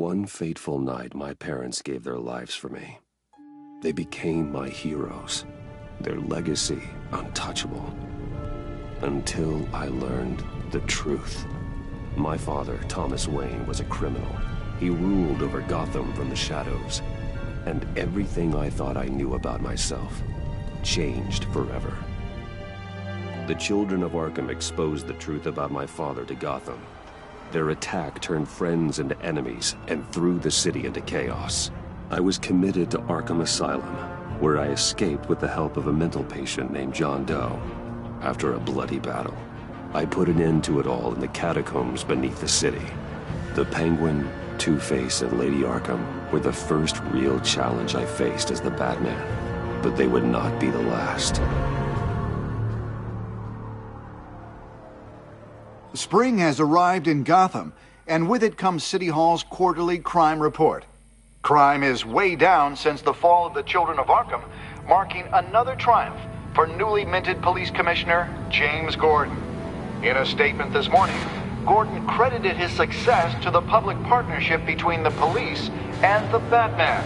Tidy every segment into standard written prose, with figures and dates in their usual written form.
One fateful night, my parents gave their lives for me. They became my heroes, their legacy untouchable. Until I learned the truth. My father, Thomas Wayne, was a criminal. He ruled over Gotham from the shadows. And everything I thought I knew about myself changed forever. The children of Arkham exposed the truth about my father to Gotham. Their attack turned friends into enemies and threw the city into chaos. I was committed to Arkham Asylum, where I escaped with the help of a mental patient named John Doe. After a bloody battle, I put an end to it all in the catacombs beneath the city. The Penguin, Two-Face, and Lady Arkham were the first real challenge I faced as the Batman, but they would not be the last. Spring has arrived in Gotham, and with it comes City Hall's quarterly crime report. Crime is way down since the fall of the Children of Arkham, marking another triumph for newly minted Police Commissioner James Gordon. In a statement this morning, Gordon credited his success to the public partnership between the police and the Batman.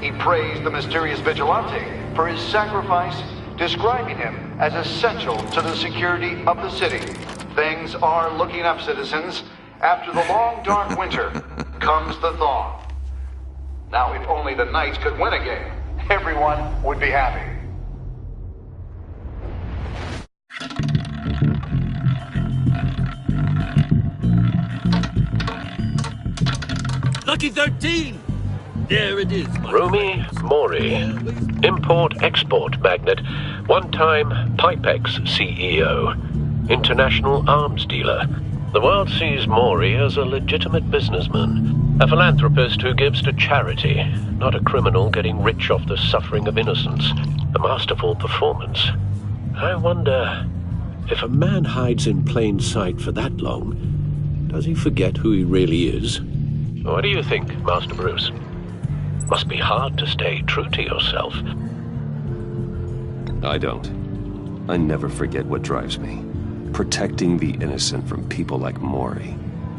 He praised the mysterious vigilante for his sacrifice, describing him as essential to the security of the city. Things are looking up, citizens. After the long, dark winter comes the thaw. Now, if only the Knights could win a game, everyone would be happy. Lucky 13! There it is. Rumi Mori, import-export magnate, one-time Pipex CEO, international arms dealer. The world sees Mori as a legitimate businessman, a philanthropist who gives to charity, not a criminal getting rich off the suffering of innocence. A masterful performance. I wonder, if a man hides in plain sight for that long, does he forget who he really is? What do you think, Master Bruce? Must be hard to stay true to yourself. I don't. I never forget what drives me. Protecting the innocent from people like Mori.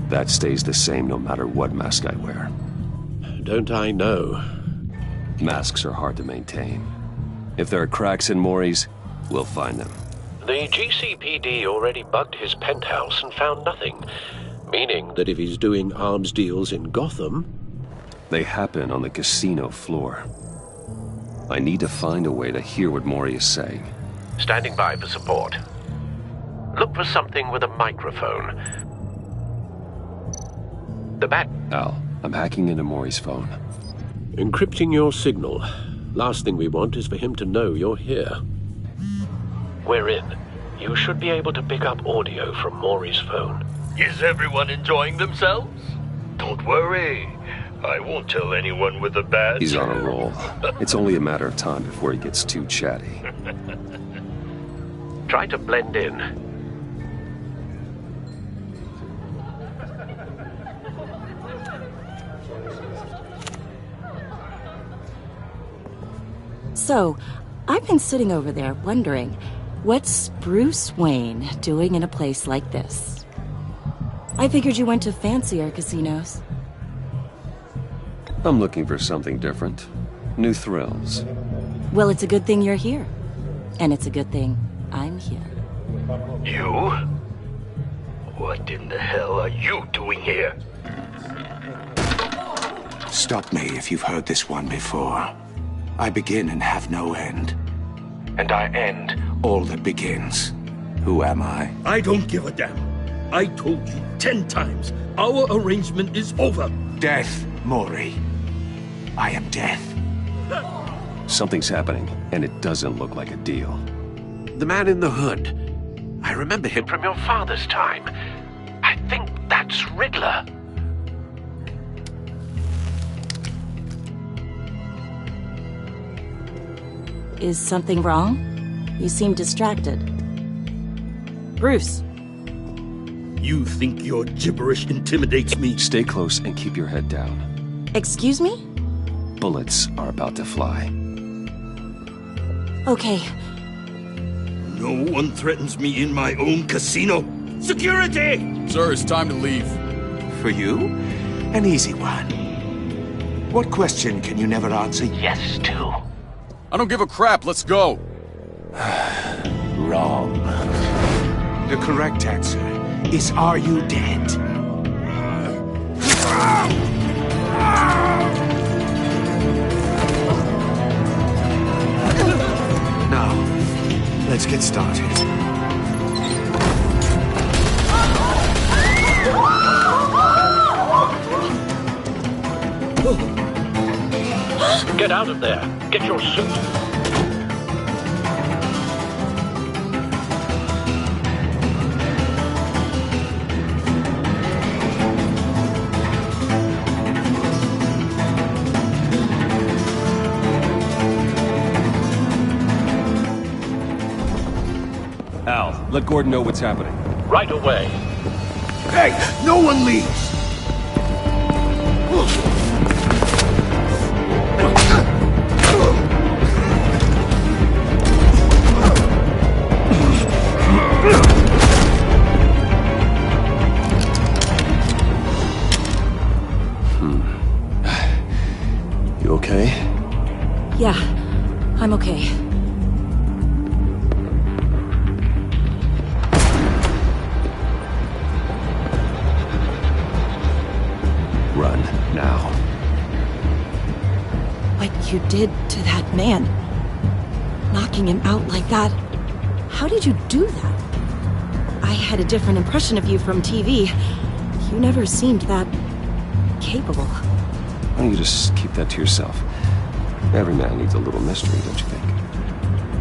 That stays the same no matter what mask I wear. Don't I know? Masks are hard to maintain. If there are cracks in Mori's, we'll find them. The GCPD already bugged his penthouse and found nothing. Meaning that if he's doing arms deals in Gotham... They happen on the casino floor. I need to find a way to hear what Mori is saying. Standing by for support. Look for something with a microphone. The bat... Al, I'm hacking into Mori's phone. Encrypting your signal. Last thing we want is for him to know you're here. We're in. You should be able to pick up audio from Mori's phone. Is everyone enjoying themselves? Don't worry. I won't tell anyone with a badge. He's on a roll. It's only a matter of time before he gets too chatty. Try to blend in. So, I've been sitting over there wondering, what's Bruce Wayne doing in a place like this? I figured you went to fancier casinos. I'm looking for something different. New thrills. Well, it's a good thing you're here. And it's a good thing I'm here. You? What in the hell are you doing here? Stop me if you've heard this one before. I begin and have no end. And I end all that begins. Who am I? I don't give a damn. I told you 10 times. Our arrangement is over. Death, Mori. I am death. Something's happening, and it doesn't look like a deal. The man in the hood. I remember him from your father's time. I think that's Riddler. Is something wrong? You seem distracted. Bruce. You think your gibberish intimidates me? Stay close and keep your head down. Excuse me? Bullets are about to fly. Okay. No one threatens me in my own casino. Security! Sir, it's time to leave. For you, an easy one. What question can you never answer yes to? I don't give a crap, let's go! Wrong. The correct answer is, are you dead? Now, let's get started. Get out of there. Get your suit. Al, let Gordon know what's happening. Right away. Hey, no one leaves! You okay? Yeah, I'm okay. Run, now. What you did to that man. Knocking him out like that. How did you do that? I had a different impression of you from TV. You never seemed that capable. Why don't you just keep that to yourself? Every man needs a little mystery, don't you think?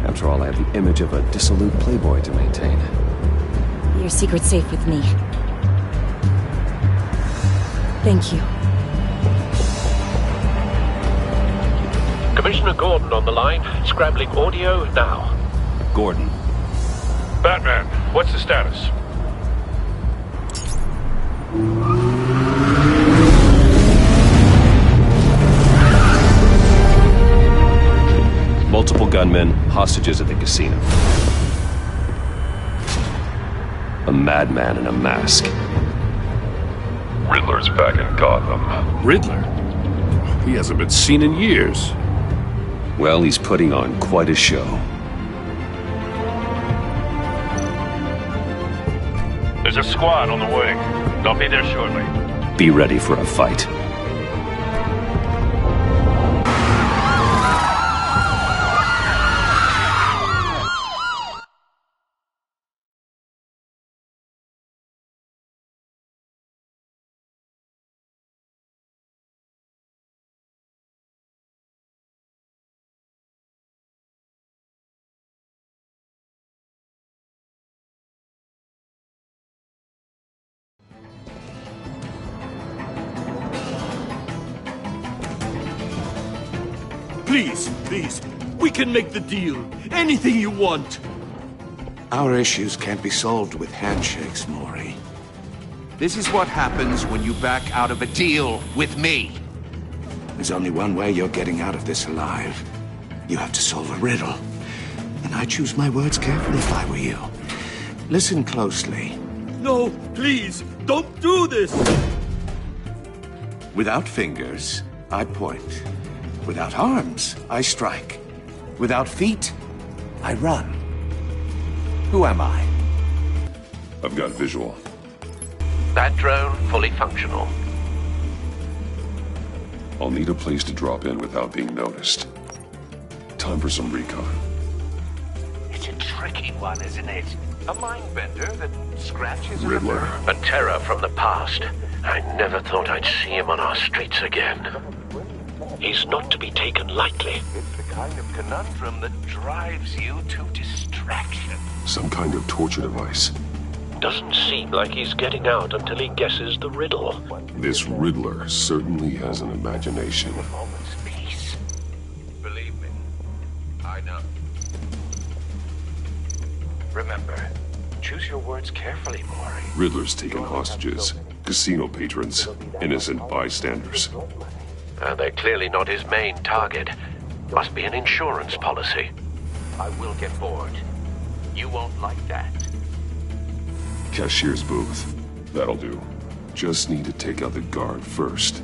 After all, I have the image of a dissolute playboy to maintain. Your secret's safe with me. Thank you. Commissioner Gordon on the line. Scrambling audio now. Gordon. Batman, what's the status? Multiple gunmen, hostages at the casino. A madman in a mask. Riddler's back in Gotham. Riddler? He hasn't been seen in years. Well, he's putting on quite a show. There's a squad on the way. They'll be there shortly. Be ready for a fight. Please, we can make the deal. Anything you want. Our issues can't be solved with handshakes, Maury. This is what happens when you back out of a deal with me. There's only one way you're getting out of this alive. You have to solve a riddle. And I choose my words carefully if I were you. Listen closely. No, please, don't do this! Without fingers, I point. Without arms, I strike. Without feet, I run. Who am I? I've got visual. That drone fully functional. I'll need a place to drop in without being noticed. Time for some recon. It's a tricky one, isn't it? A mind bender that scratches Riddler. A terror from the past. I never thought I'd see him on our streets again. He's not to be taken lightly. It's the kind of conundrum that drives you to distraction. Some kind of torture device. Doesn't seem like he's getting out until he guesses the riddle. This Riddler certainly has an imagination. A moment's peace. Believe me, I know. Remember, choose your words carefully, Maury. Riddler's taken hostages, casino patrons, innocent bystanders. They're clearly not his main target. Must be an insurance policy. I will get bored. You won't like that. Cashier's booth. That'll do. Just need to take out the guard first.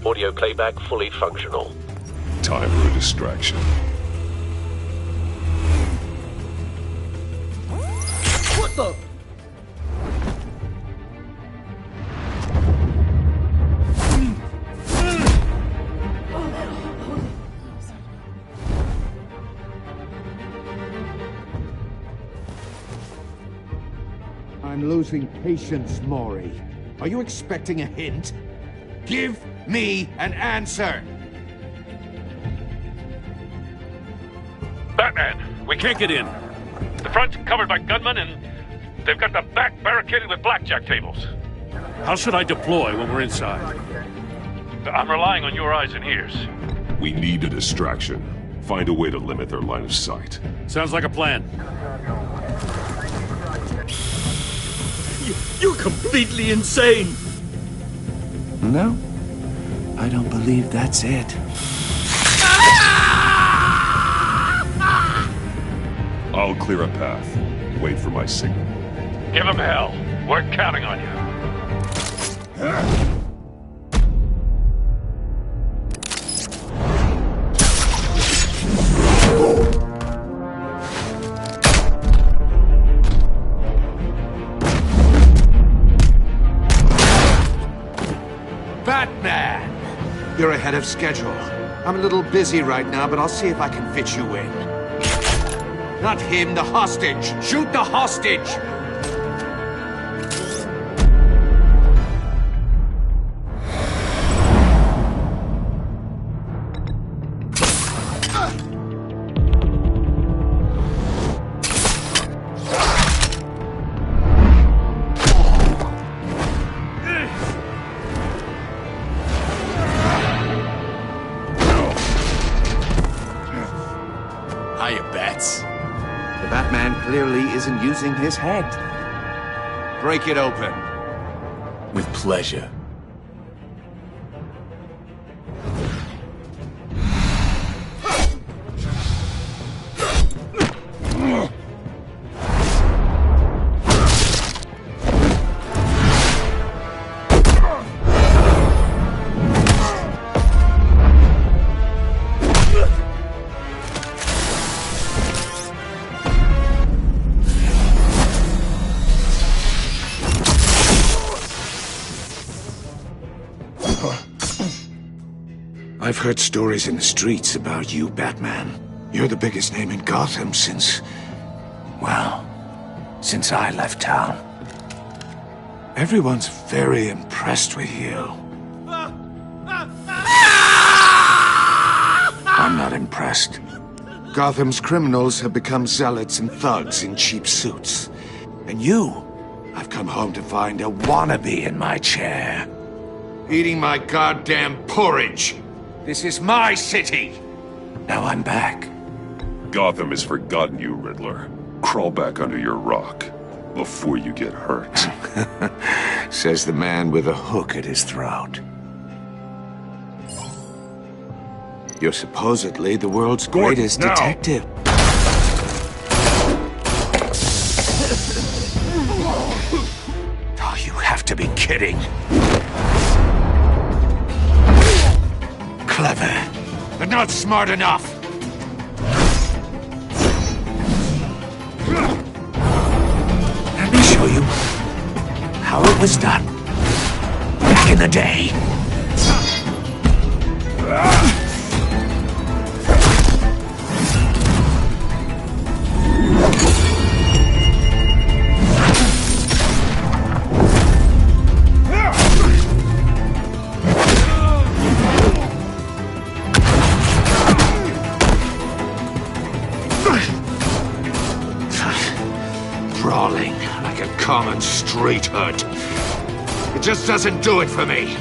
Audio playback fully functional. Time for a distraction. What the? I'm losing patience, Maury. Are you expecting a hint? Give me an answer! Batman, we can't get in. The front's covered by gunmen, and they've got the back barricaded with blackjack tables. How should I deploy when we're inside? I'm relying on your eyes and ears. We need a distraction. Find a way to limit their line of sight. Sounds like a plan. You're completely insane! No, I don't believe that's it. I'll clear a path. Wait for my signal. Give them hell. We're counting on you. Batman! You're ahead of schedule. I'm a little busy right now, but I'll see if I can fit you in. Not him, the hostage! Shoot the hostage! Hiya, Bats. The Batman clearly isn't using his head. Break it open. With pleasure. I've heard stories in the streets about you, Batman. You're the biggest name in Gotham since... well, since I left town. Everyone's very impressed with you. I'm not impressed. Gotham's criminals have become zealots and thugs in cheap suits. And you, I've come home to find a wannabe in my chair. Eating my goddamn porridge. This is my city! Now I'm back. Gotham has forgotten you, Riddler. Crawl back under your rock before you get hurt. Says the man with a hook at his throat. You're supposedly the world's greatest detective. Oh, you have to be kidding. Clever, but not smart enough. Let me show you how it was done back in the day. Brawling like a common street hood. It just doesn't do it for me.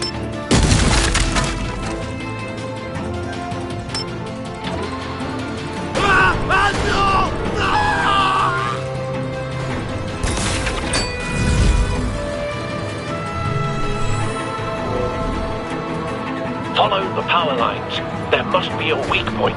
Follow the power lines. There must be a weak point.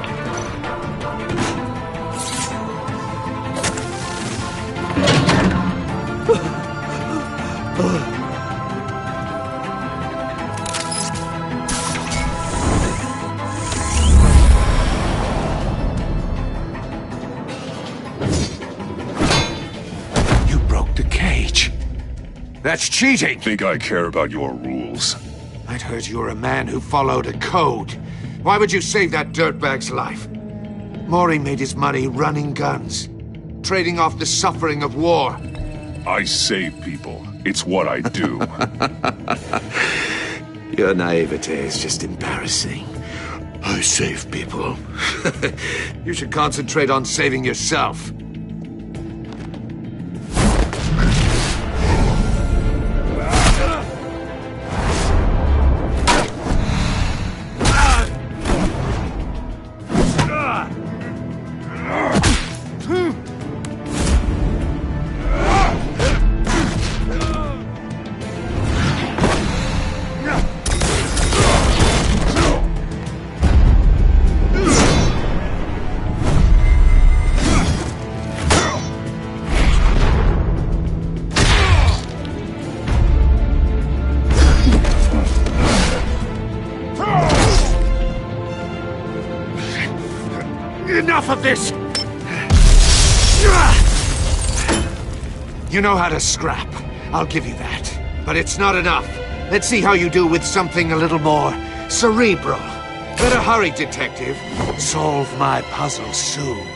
That's cheating! Think I care about your rules? I'd heard you were a man who followed a code. Why would you save that dirtbag's life? Maury made his money running guns, trading off the suffering of war. I save people. It's what I do. Your naivete is just embarrassing. I save people. You should concentrate on saving yourself. Enough of this! You know how to scrap. I'll give you that. But it's not enough. Let's see how you do with something a little more cerebral. Better hurry, detective. Solve my puzzle soon.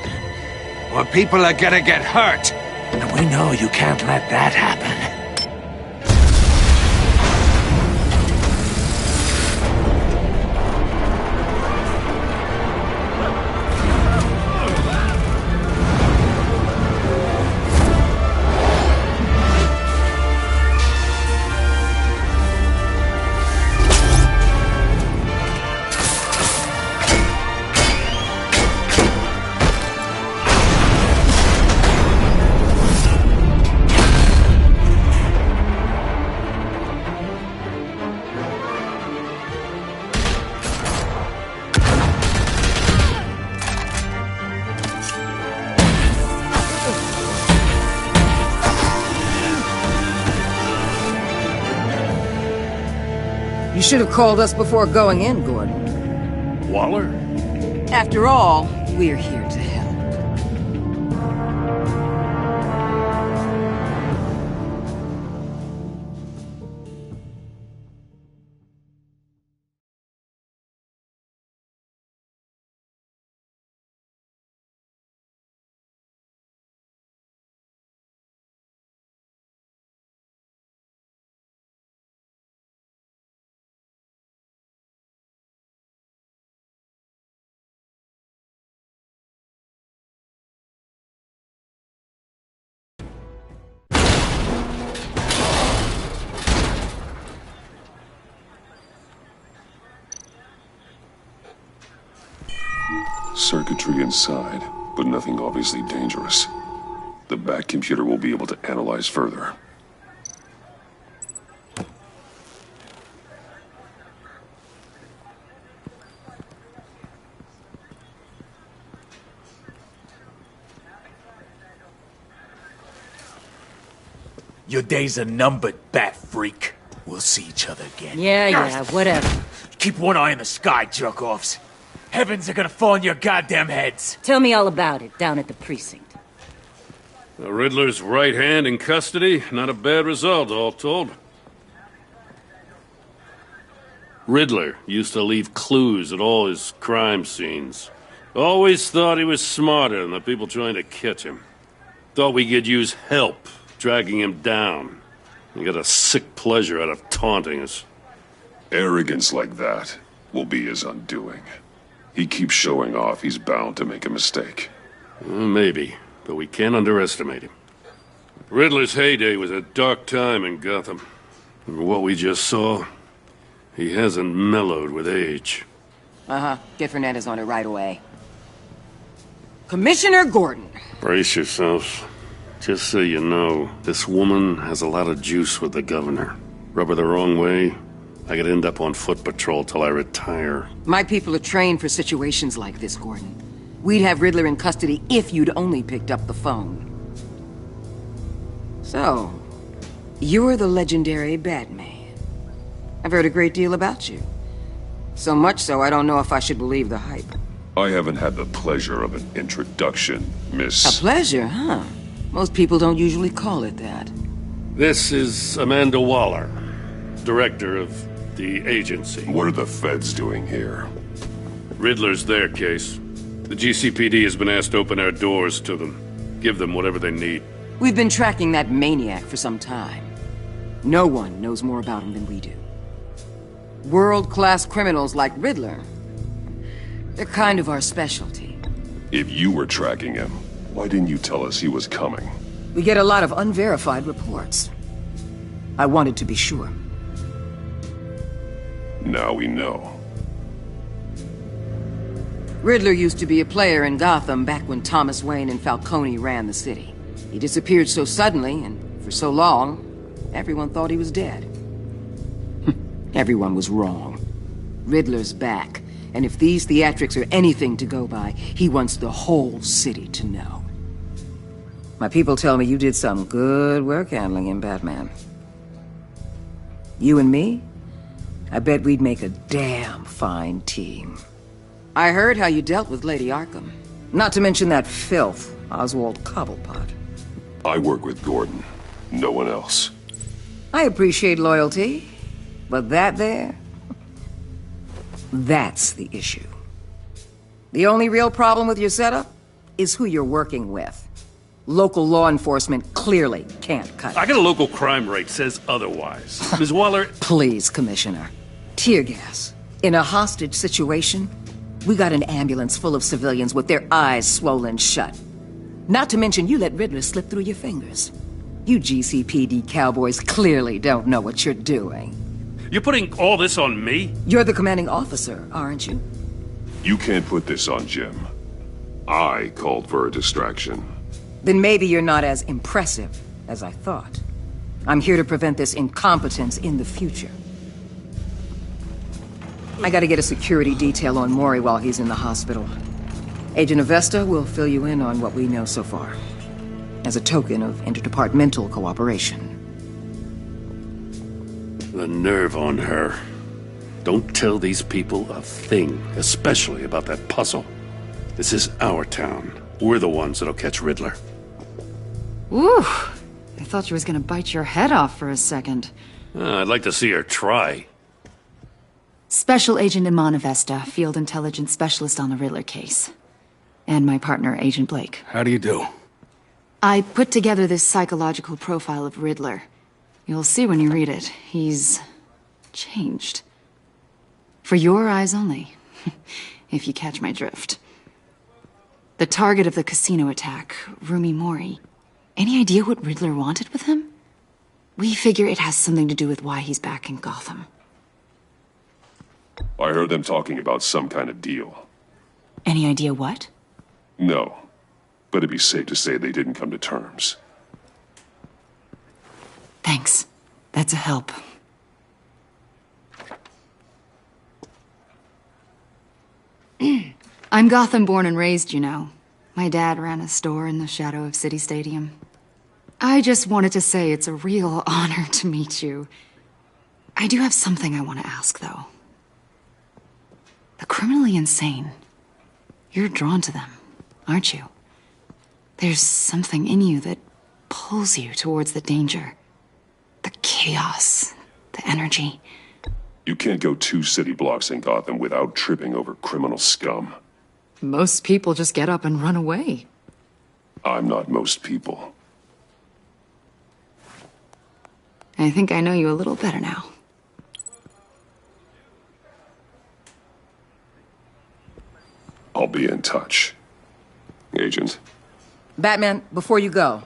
Or people are gonna get hurt. And we know you can't let that happen. You should have called us before going in, Gordon. Waller? After all, we're here to help. Circuitry inside, but nothing obviously dangerous. The back computer will be able to analyze further. Your days are numbered, bat freak. We'll see each other again. Yeah, whatever. Keep one eye in the sky, jerk-offs. Heavens are gonna fall on your goddamn heads. Tell me all about it down at the precinct. The Riddler's right hand in custody. Not a bad result, all told. Riddler used to leave clues at all his crime scenes. Always thought he was smarter than the people trying to catch him. Thought we could use help, dragging him down. He got a sick pleasure out of taunting us. Arrogance like that will be his undoing. He keeps showing off, he's bound to make a mistake. Maybe, but we can't underestimate him. Riddler's heyday was a dark time in Gotham. From what we just saw, he hasn't mellowed with age. Get Fernandez on it right away. Commissioner Gordon. Brace yourselves. Just so you know, this woman has a lot of juice with the governor. Rub her the wrong way, I could end up on foot patrol till I retire. My people are trained for situations like this, Gordon. We'd have Riddler in custody if you'd only picked up the phone. So, you're the legendary Batman. I've heard a great deal about you. So much so, I don't know if I should believe the hype. I haven't had the pleasure of an introduction, Miss... A pleasure, huh? Most people don't usually call it that. This is Amanda Waller, director of the agency. What are the feds doing here? Riddler's their case. The GCPD has been asked to open our doors to them. Give them whatever they need. We've been tracking that maniac for some time. No one knows more about him than we do. World-class criminals like Riddler. They're kind of our specialty. If you were tracking him, why didn't you tell us he was coming? We get a lot of unverified reports. I wanted to be sure. Now we know. Riddler used to be a player in Gotham back when Thomas Wayne and Falcone ran the city. He disappeared so suddenly and for so long, everyone thought he was dead. Everyone was wrong. Riddler's back, and if these theatrics are anything to go by, he wants the whole city to know. My people tell me you did some good work handling him, Batman. You and me? I bet we'd make a damn fine team. I heard how you dealt with Lady Arkham. Not to mention that filth, Oswald Cobblepot. I work with Gordon. No one else. I appreciate loyalty, but that there... that's the issue. The only real problem with your setup is who you're working with. Local law enforcement clearly can't cut it. I got a local crime rate says otherwise. Ms. Waller... Please, Commissioner. Tear gas. In a hostage situation, we got an ambulance full of civilians with their eyes swollen shut. Not to mention you let Riddler slip through your fingers. You GCPD cowboys clearly don't know what you're doing. You're putting all this on me? You're the commanding officer, aren't you? You can't put this on Jim. I called for a distraction. Then maybe you're not as impressive as I thought. I'm here to prevent this incompetence in the future. I gotta get a security detail on Mori while he's in the hospital. Agent Avesta will fill you in on what we know so far, as a token of interdepartmental cooperation. The nerve on her. Don't tell these people a thing, especially about that puzzle. This is our town. We're the ones that'll catch Riddler. Ooh, I thought she was gonna bite your head off for a second. I'd like to see her try. Special Agent Iman Avesta, Field Intelligence Specialist on the Riddler case. And my partner, Agent Blake. How do you do? I put together this psychological profile of Riddler. You'll see when you read it. He's... changed. For your eyes only, if you catch my drift. The target of the casino attack, Rumi Mori. Any idea what Riddler wanted with him? We figure it has something to do with why he's back in Gotham. I heard them talking about some kind of deal. Any idea what? No, but it'd be safe to say they didn't come to terms. Thanks. That's a help. I'm Gotham born and raised, you know. My dad ran a store in the shadow of City Stadium. I just wanted to say it's a real honor to meet you. I do have something I want to ask, though. The criminally insane. You're drawn to them, aren't you? There's something in you that pulls you towards the danger. The chaos, the energy. You can't go 2 city blocks in Gotham without tripping over criminal scum. Most people just get up and run away. I'm not most people. I think I know you a little better now. I'll be in touch. Agent. Batman, before you go,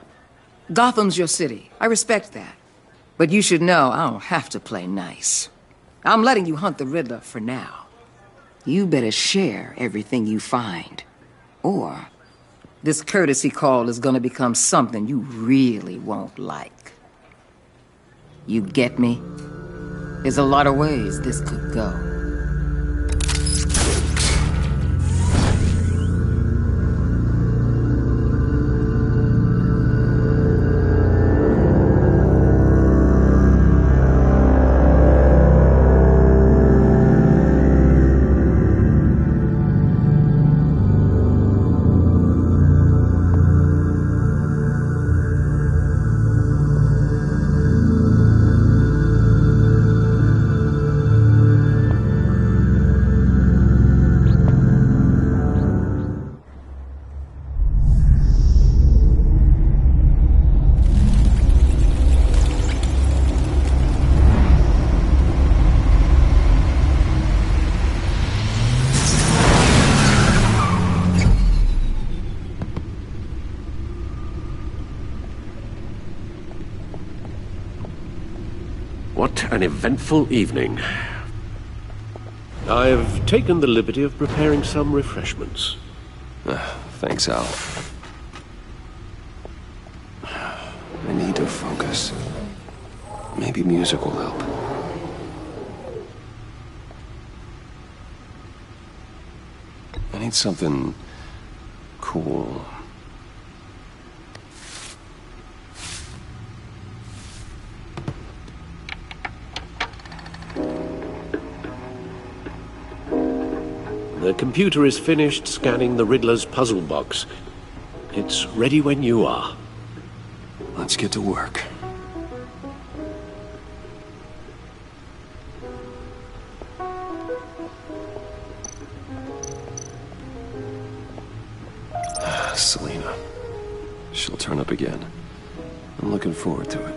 Gotham's your city. I respect that. But you should know I don't have to play nice. I'm letting you hunt the Riddler for now. You better share everything you find. Or this courtesy call is gonna become something you really won't like. You get me? There's a lot of ways this could go. What an eventful evening. I've taken the liberty of preparing some refreshments. Thanks, Al. I need to focus. Maybe music will help. I need something cool. The computer is finished scanning the Riddler's puzzle box. It's ready when you are. Let's get to work. Selina. She'll turn up again. I'm looking forward to it.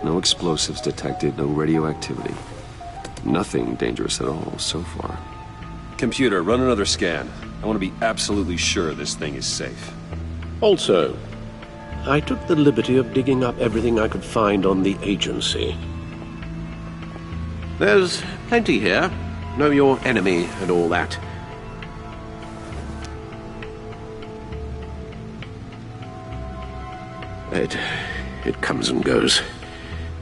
No explosives detected, no radioactivity. Nothing dangerous at all so far. Computer, run another scan. I want to be absolutely sure this thing is safe. Also, I took the liberty of digging up everything I could find on the agency. There's plenty here. Know your enemy and all that. It comes and goes.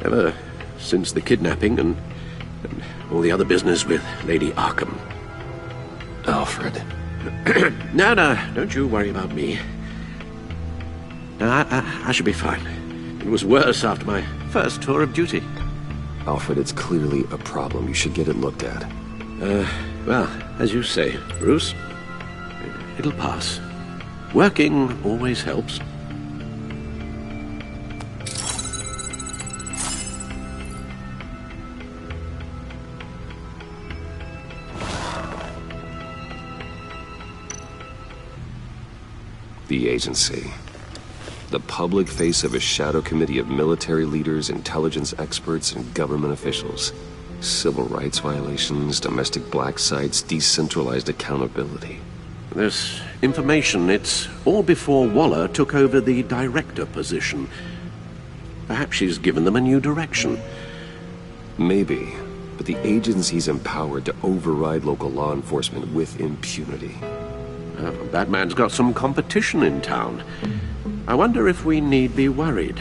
Ever since the kidnapping and all the other business with Lady Arkham. Alfred. No, don't you worry about me. No, I should be fine. It was worse after my first tour of duty. Alfred, it's clearly a problem. You should get it looked at. Well, as you say, Bruce, it'll pass. Working always helps. The agency. The public face of a shadow committee of military leaders, intelligence experts, and government officials. Civil rights violations, domestic black sites, decentralized accountability. This information, it's all before Waller took over the director position. Perhaps she's given them a new direction. Maybe, but the agency's empowered to override local law enforcement with impunity. Batman's got some competition in town. I wonder if we need be worried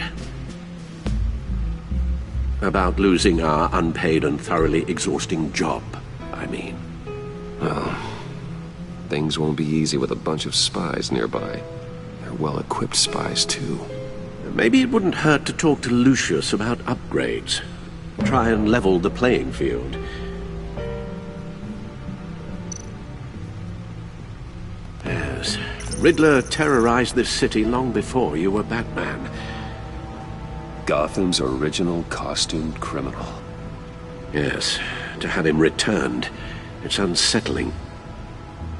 about losing our unpaid and thoroughly exhausting job, I mean. Well, things won't be easy with a bunch of spies nearby. They're well-equipped spies, too. Maybe it wouldn't hurt to talk to Lucius about upgrades. Try and level the playing field. Yes, Riddler terrorized this city long before you were Batman. Gotham's original costumed criminal. Yes, to have him returned, it's unsettling.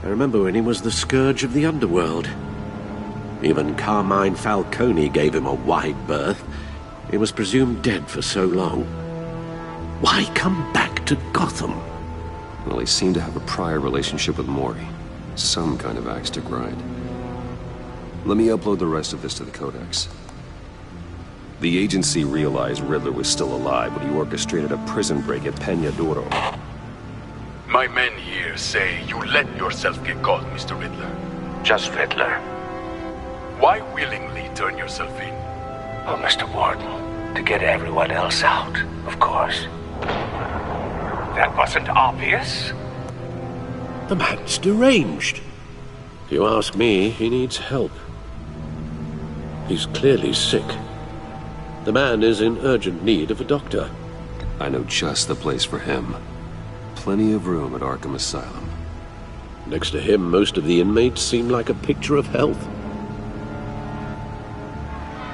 I remember when he was the scourge of the underworld. Even Carmine Falcone gave him a wide berth. He was presumed dead for so long. Why come back to Gotham? Well, he seemed to have a prior relationship with Mori. Some kind of axe to grind. Let me upload the rest of this to the Codex. The agency realized Riddler was still alive when he orchestrated a prison break at Peña Duro. My men here say you let yourself get caught, Mr. Riddler. Just Riddler. Why willingly turn yourself in? Oh, Mr. Warden, to get everyone else out, of course. That wasn't obvious. The man's deranged. If you ask me, he needs help. He's clearly sick. The man is in urgent need of a doctor. I know just the place for him. Plenty of room at Arkham Asylum. Next to him, most of the inmates seem like a picture of health.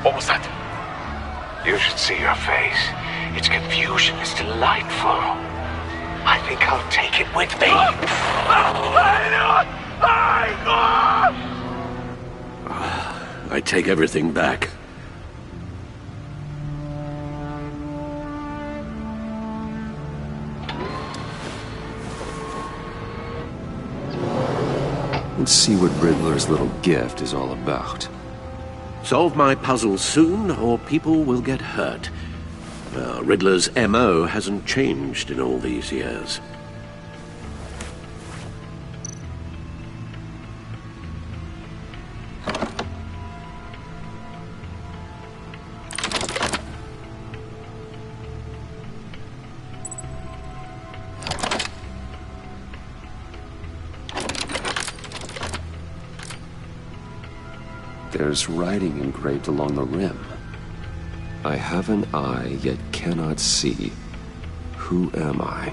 What was that? You should see your face. Its confusion is delightful. I think I'll take it with me. I take everything back. Let's see what Riddler's little gift is all about. Solve my puzzle soon, or people will get hurt. Well, Riddler's MO hasn't changed in all these years. There's writing engraved along the rim. I have an eye, yet cannot see. Who am I?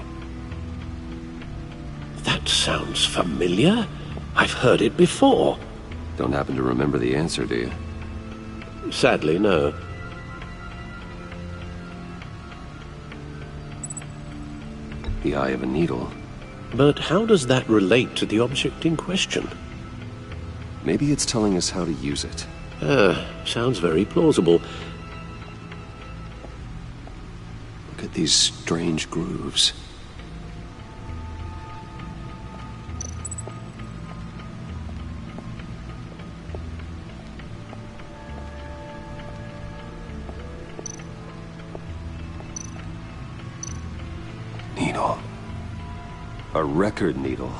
That sounds familiar. I've heard it before. Don't happen to remember the answer, do you? Sadly, no. The eye of a needle. But how does that relate to the object in question? Maybe it's telling us how to use it. Sounds very plausible. Look at these strange grooves. Needle. A record needle.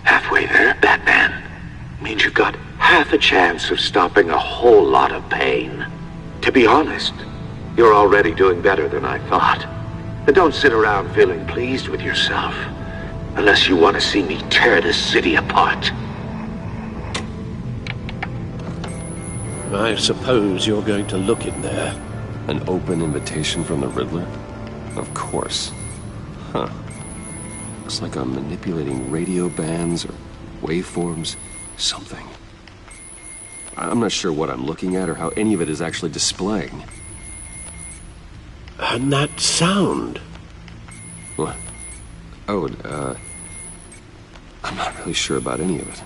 Halfway there, Batman. Means you've got half a chance of stopping a whole lot of pain. To be honest, you're already doing better than I thought. But don't sit around feeling pleased with yourself. Unless you want to see me tear this city apart. I suppose you're going to look in there. An open invitation from the Riddler? Of course. Huh. Looks like I'm manipulating radio bands or waveforms. Something. I'm not sure what I'm looking at or how any of it is actually displaying. And that sound? What? Oh, I'm not really sure about any of it.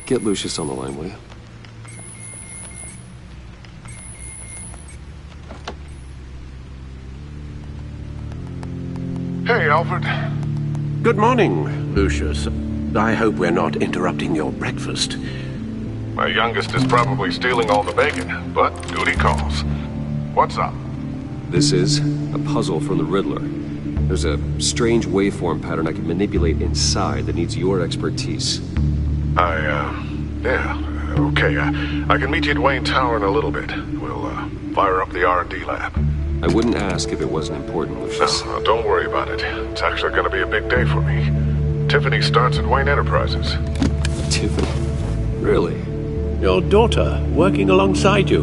Get Lucius on the line, will you? Hey, Alfred. Good morning, Lucius. I hope we're not interrupting your breakfast. My youngest is probably stealing all the bacon, but duty calls. What's up? This is a puzzle from the Riddler. There's a strange waveform pattern I can manipulate inside that needs your expertise. Yeah, okay. I can meet you at Wayne Tower in a little bit. We'll, fire up the R&D lab. I wouldn't ask if it wasn't important, Lucius. No, don't worry about it. It's actually gonna be a big day for me. Tiffany starts at Wayne Enterprises. Tiffany? Really? Your daughter, working alongside you.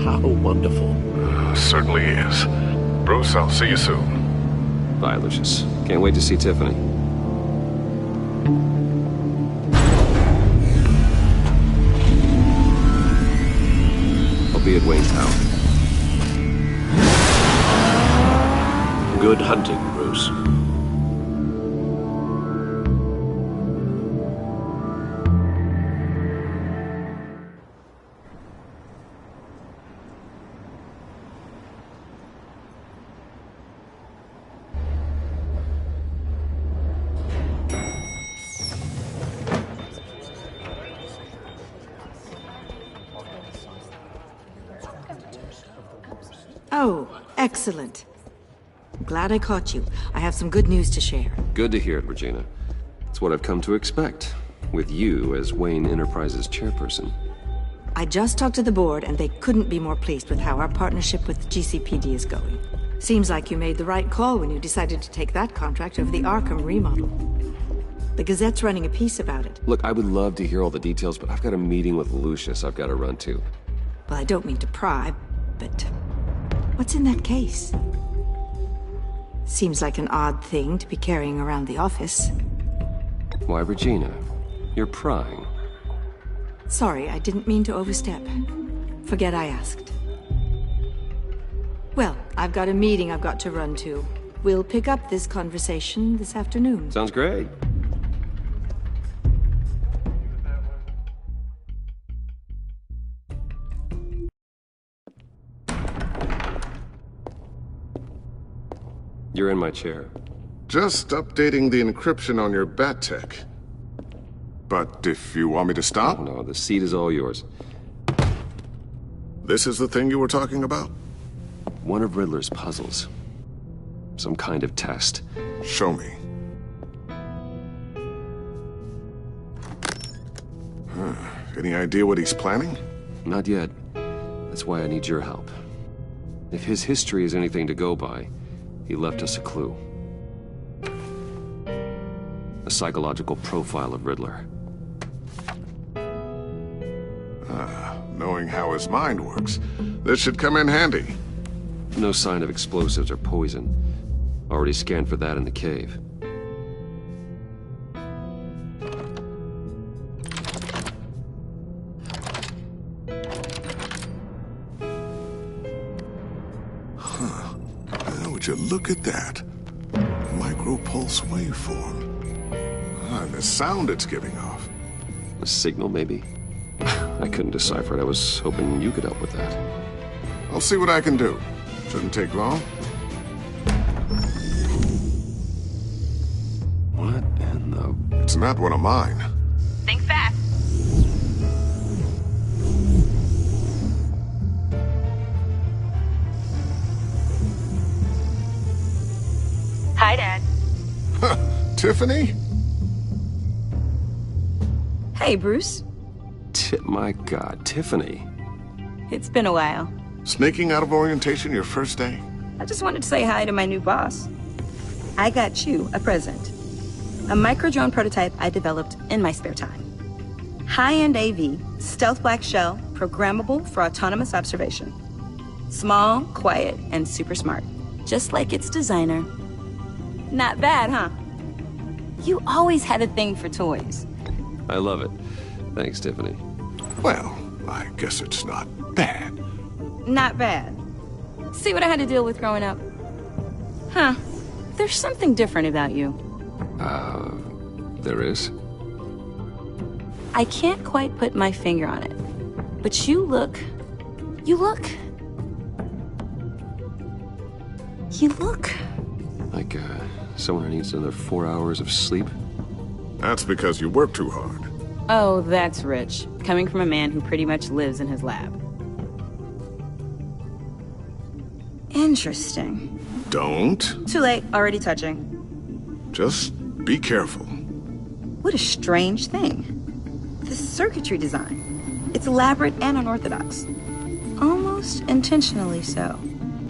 How wonderful. Certainly is. Bruce, I'll see you soon. Bye, Lucius. Can't wait to see Tiffany. I'll be at Wayne Tower. Good hunting, Bruce. Oh, excellent. Glad I caught you. I have some good news to share. Good to hear it, Regina. It's what I've come to expect, with you as Wayne Enterprises chairperson. I just talked to the board, and they couldn't be more pleased with how our partnership with GCPD is going. Seems like you made the right call when you decided to take that contract over the Arkham remodel. The Gazette's running a piece about it. Look, I would love to hear all the details, but I've got a meeting with Lucius I've got to run to. Well, I don't mean to pry, but what's in that case? Seems like an odd thing to be carrying around the office. Why, Regina? You're prying. Sorry, I didn't mean to overstep. Forget I asked. Well, I've got a meeting I've got to run to. We'll pick up this conversation this afternoon. Sounds great. You're in my chair. Just updating the encryption on your Bat-Tech. But if you want me to stop? Oh, no, the seat is all yours. This is the thing you were talking about? One of Riddler's puzzles. Some kind of test. Show me. Any idea what he's planning? Not yet. That's why I need your help. If his history is anything to go by, he left us a clue. A psychological profile of Riddler. Knowing how his mind works, this should come in handy. No sign of explosives or poison. Already scanned for that in the cave. Would you look at that? Micropulse waveform. And the sound it's giving off. A signal, maybe? I couldn't decipher it. I was hoping you could help with that. I'll see what I can do. Shouldn't take long. What in the... It's not one of mine. Think fast. Hi, Dad. Tiffany? Hey, Bruce. My God, Tiffany. It's been a while. Sneaking out of orientation your first day? I just wanted to say hi to my new boss. I got you a present. A micro-drone prototype I developed in my spare time. High-end AV, stealth black shell, programmable for autonomous observation. Small, quiet, and super smart. Just like its designer. Not bad, huh? You always had a thing for toys. I love it. Thanks, Tiffany. Well, I guess it's not bad. Not bad. See what I had to deal with growing up? Huh. There's something different about you. There is? I can't quite put my finger on it. But you look... Like, someone who needs another 4 hours of sleep? That's because you work too hard. Oh, that's rich. Coming from a man who pretty much lives in his lab. Interesting. Don't. Too late. Already touching. Just be careful. What a strange thing. The circuitry design. It's elaborate and unorthodox. Almost intentionally so.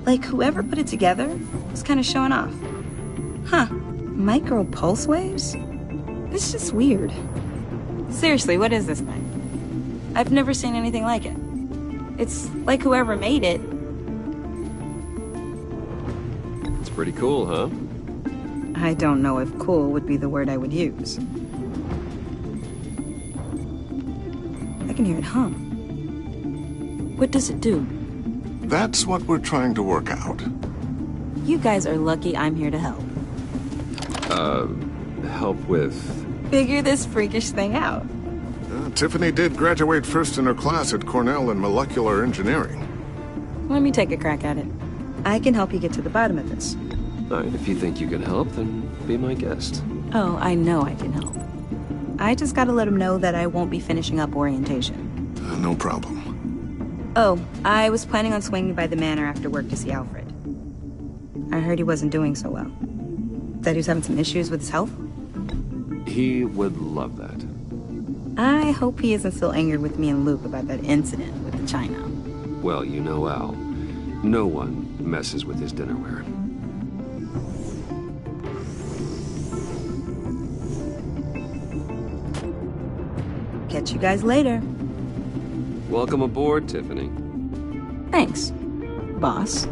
Like whoever put it together was kind of showing off. Huh. Micro pulse waves? It's just weird. Seriously, what is this thing? I've never seen anything like it. It's like whoever made it. It's pretty cool, huh? I don't know if cool would be the word I would use. I can hear it hum. What does it do? That's what we're trying to work out. You guys are lucky I'm here to help. Help with... Figure this freakish thing out. Tiffany did graduate first in her class at Cornell in molecular engineering. Let me take a crack at it. I can help you get to the bottom of this. All right, if you think you can help, then be my guest. Oh, I know I can help. I just gotta let him know that I won't be finishing up orientation. No problem. Oh, I was planning on swinging by the manor after work to see Alfred. I heard he wasn't doing so well. That he was having some issues with his health? He would love that. I hope he isn't still angered with me and Luke about that incident with the china. Well, you know Al. No one messes with his dinnerware. Catch you guys later. Welcome aboard, Tiffany. Thanks, boss.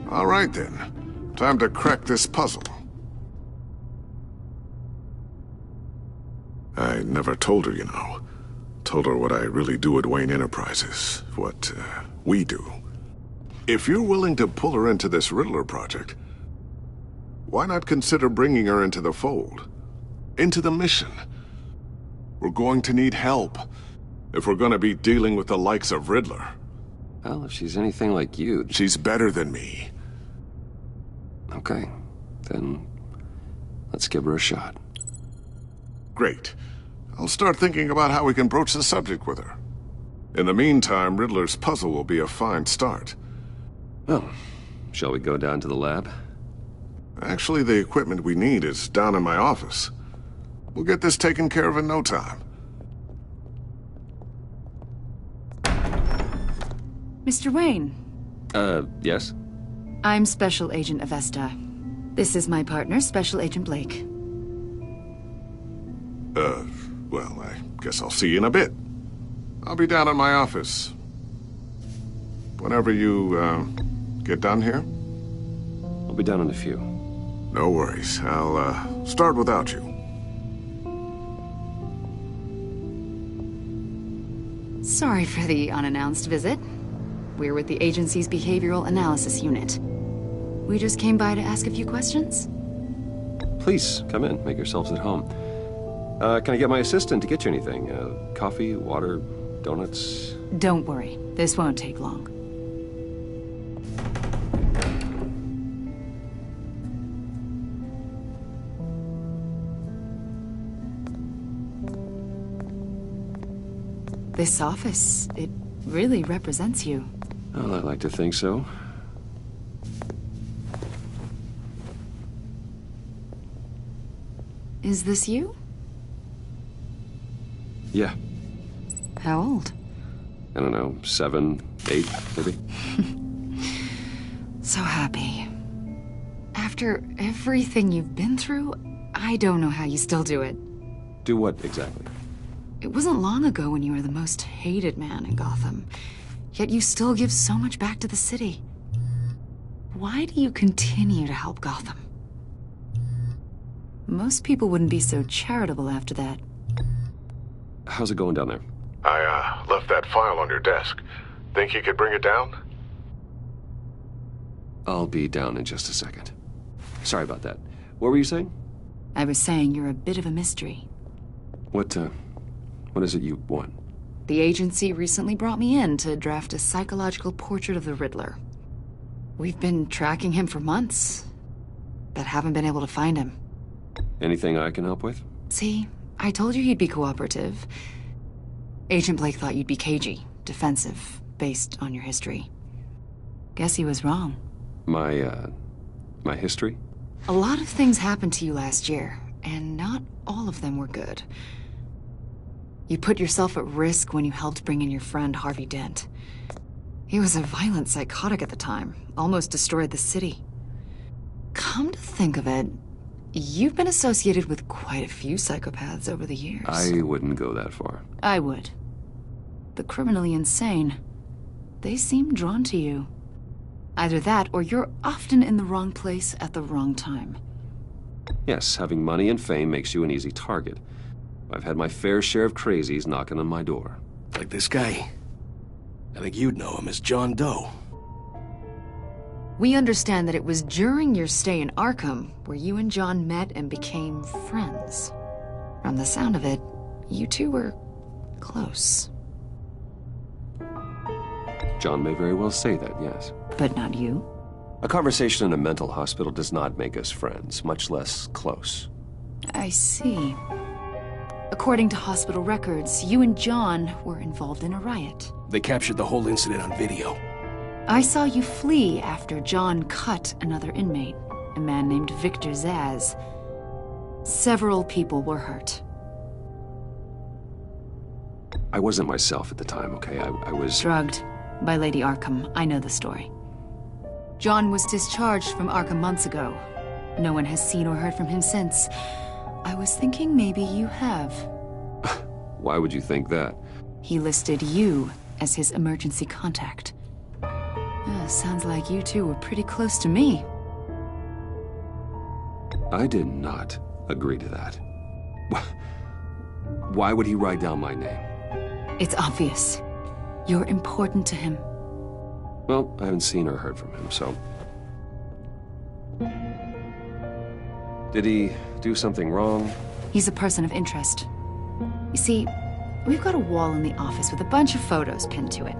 All right, then. Time to crack this puzzle. I never told her, you know. Told her what I really do at Wayne Enterprises. What, we do. If you're willing to pull her into this Riddler project, why not consider bringing her into the fold? Into the mission? We're going to need help if we're going to be dealing with the likes of Riddler. Well, if she's anything like you... She's better than me. Okay, then let's give her a shot. Great. I'll start thinking about how we can broach the subject with her. In the meantime, Riddler's puzzle will be a fine start. Well, shall we go down to the lab? Actually, the equipment we need is down in my office. We'll get this taken care of in no time. Mr. Wayne. Yes? I'm Special Agent Avesta. This is my partner, Special Agent Blake. Well, I guess I'll see you in a bit. I'll be down in my office. Whenever you, get done here? I'll be down in a few. No worries. I'll, start without you. Sorry for the unannounced visit. We're with the agency's Behavioral Analysis Unit. We just came by to ask a few questions. Please, come in. Make yourselves at home. Can I get my assistant to get you anything? Coffee, water, donuts? Don't worry. This won't take long. This office, it really represents you. Well, I'd like to think so. Is this you? Yeah. How old? I don't know, 7, 8, maybe? So happy. After everything you've been through, I don't know how you still do it. Do what, exactly? It wasn't long ago when you were the most hated man in Gotham, yet you still give so much back to the city. Why do you continue to help Gotham? Most people wouldn't be so charitable after that. How's it going down there? I, left that file on your desk. Think you could bring it down? I'll be down in just a second. Sorry about that. What were you saying? I was saying you're a bit of a mystery. What is it you want? The agency recently brought me in to draft a psychological portrait of the Riddler. We've been tracking him for months, but haven't been able to find him. Anything I can help with? See, I told you he'd be cooperative. Agent Blake thought you'd be cagey, defensive, based on your history. Guess he was wrong. My history? A lot of things happened to you last year, and not all of them were good. You put yourself at risk when you helped bring in your friend Harvey Dent. He was a violent psychotic at the time, almost destroyed the city. Come to think of it, you've been associated with quite a few psychopaths over the years. I wouldn't go that far. I would. The criminally insane. They seem drawn to you. Either that, or you're often in the wrong place at the wrong time. Yes, having money and fame makes you an easy target. I've had my fair share of crazies knocking on my door. Like this guy. I think you'd know him as John Doe. We understand that it was during your stay in Arkham where you and John met and became friends. From the sound of it, you two were close. John may very well say that, yes. But not you? A conversation in a mental hospital does not make us friends, much less close. I see. According to hospital records, you and John were involved in a riot. They captured the whole incident on video. I saw you flee after John cut another inmate, a man named Victor Zsasz. Several people were hurt. I wasn't myself at the time, okay? I was... Drugged by Lady Arkham. I know the story. John was discharged from Arkham months ago. No one has seen or heard from him since. I was thinking maybe you have. Why would you think that? He listed you as his emergency contact. Sounds like you two were pretty close to me. I did not agree to that. Why would he write down my name? It's obvious. You're important to him. Well, I haven't seen or heard from him, so... Did he do something wrong? He's a person of interest. You see, we've got a wall in the office with a bunch of photos pinned to it.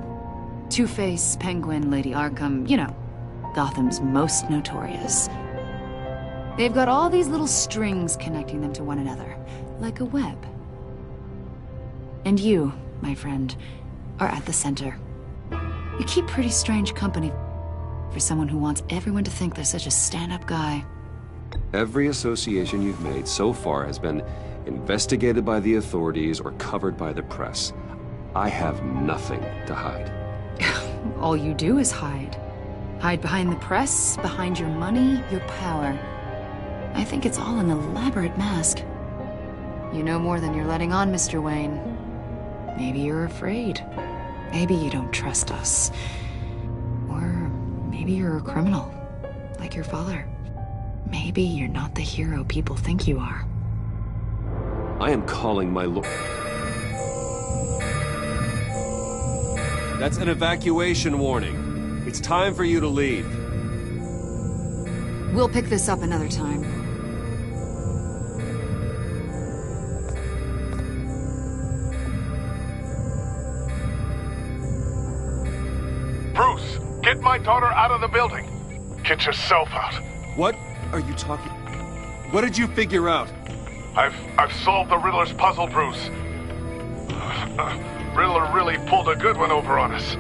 Two-Face, Penguin, Lady Arkham, you know, Gotham's most notorious. They've got all these little strings connecting them to one another, like a web. And you, my friend, are at the center. You keep pretty strange company for someone who wants everyone to think they're such a stand-up guy. Every association you've made so far has been investigated by the authorities or covered by the press. I have nothing to hide. All you do is hide. Hide behind the press, behind your money, your power. I think it's all an elaborate mask. You know more than you're letting on, Mr. Wayne. Maybe you're afraid. Maybe you don't trust us. Or maybe you're a criminal, like your father. Maybe you're not the hero people think you are. I am calling my lord. That's an evacuation warning. It's time for you to leave. We'll pick this up another time. Bruce, get my daughter out of the building. Get yourself out. What are you talking? What did you figure out? I've solved the Riddler's puzzle, Bruce. Riddler really pulled a good one over on us.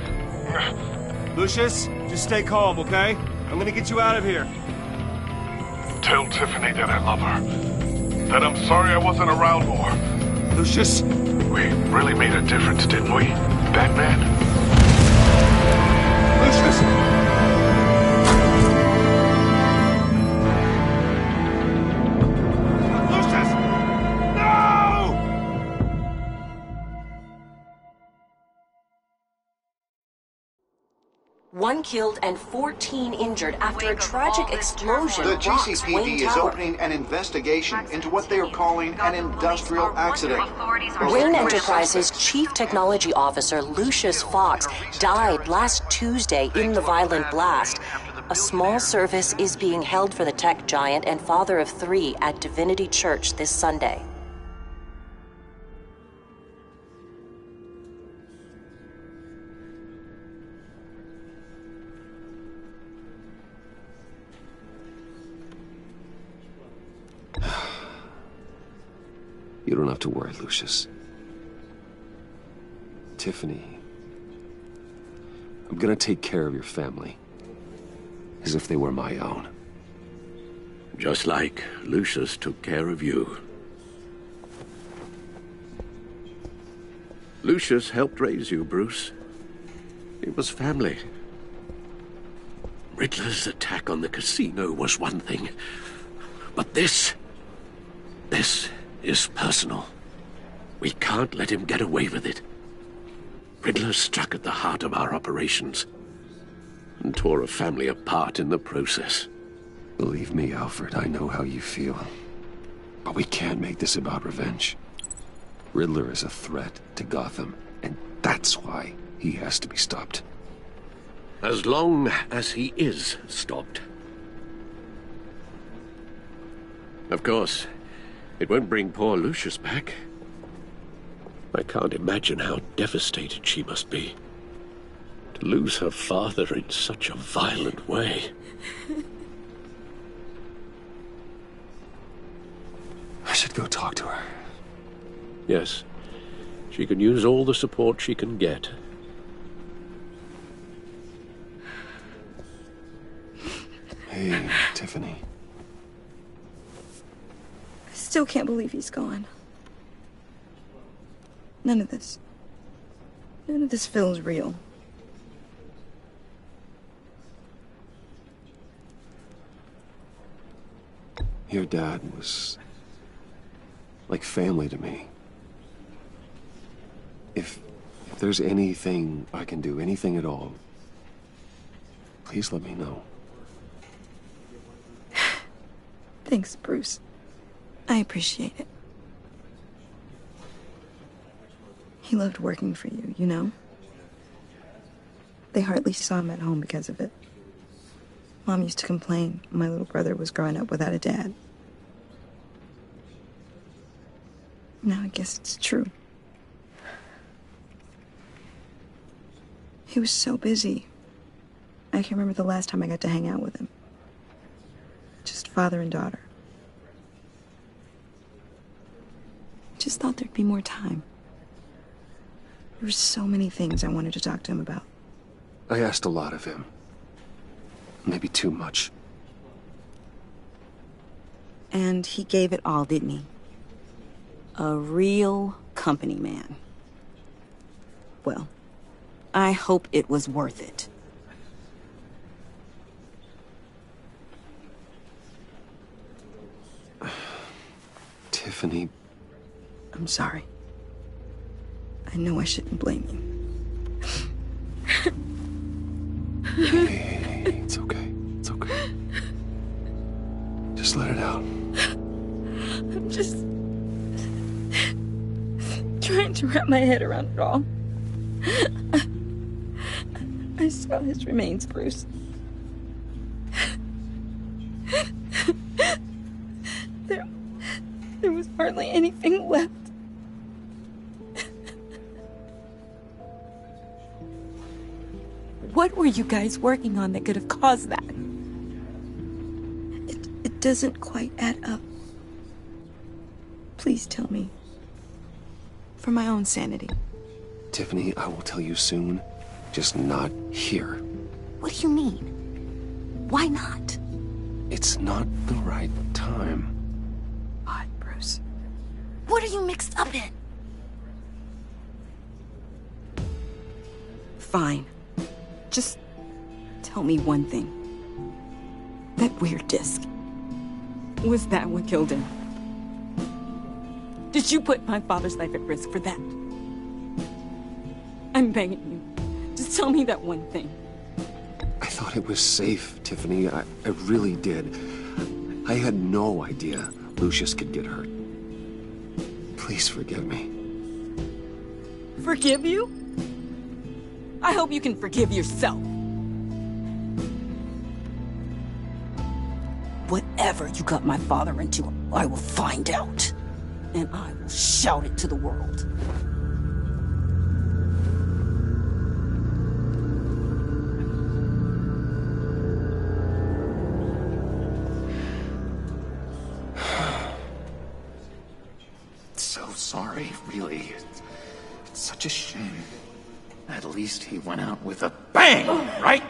Lucius, just stay calm, okay? I'm gonna get you out of here. Tell Tiffany that I love her. That I'm sorry I wasn't around more. Lucius? We really made a difference, didn't we, Batman? Lucius! One killed and 14 injured after a tragic explosion. The rocks GCPD Wayne is Tower. opening an investigation into what they are calling an industrial accident. Wayne Enterprises' Chief Technology Officer Lucius Fox died last Tuesday in the violent blast. A small service is being held for the tech giant and father of 3 at Divinity Church this Sunday. You don't have to worry, Lucius. Tiffany, I'm gonna take care of your family. As if they were my own. Just like Lucius took care of you. Lucius helped raise you, Bruce. It was family. Riddler's attack on the casino was one thing. But this is personal. We can't let him get away with it. Riddler struck at the heart of our operations and tore a family apart in the process. Believe me, Alfred, I know how you feel. But we can't make this about revenge. Riddler is a threat to Gotham, and that's why he has to be stopped. As long as he is stopped. Of course, it won't bring poor Lucius back. I can't imagine how devastated she must be. To lose her father in such a violent way. I should go talk to her. Yes, she can use all the support she can get. Hey, Tiffany. I still can't believe he's gone. None of this feels real. Your dad was like family to me. If there's anything I can do, anything at all, please let me know. Thanks, Bruce. I appreciate it. He loved working for you, you know? They hardly saw him at home because of it. Mom used to complain my little brother was growing up without a dad. Now I guess it's true. He was so busy. I can't remember the last time I got to hang out with him. Just father and daughter. Just thought there'd be more time. There were so many things I wanted to talk to him about. I asked a lot of him. Maybe too much. And he gave it all, didn't he? A real company man. Well, I hope it was worth it. Tiffany... I'm sorry. I know I shouldn't blame you. Hey, it's okay. It's okay. Just let it out. I'm just trying to wrap my head around it all. I saw his remains, Bruce. There was hardly anything left. What were you guys working on that could have caused that? It doesn't quite add up. Please tell me. For my own sanity. Tiffany, I will tell you soon. Just not here. What do you mean? Why not? It's not the right time. Odd, Bruce. What are you mixed up in? Fine. Just tell me one thing. That weird disc. Was that what killed him? Did you put my father's life at risk for that? I'm begging you. Just tell me that one thing. I thought it was safe, Tiffany. I really did. I had no idea Lucius could get hurt. Please forgive me. Forgive you? I hope you can forgive yourself. Whatever you got my father into, I will find out. And I will shout it to the world. So sorry, really. It's such a shame. At least he went out with a bang, right?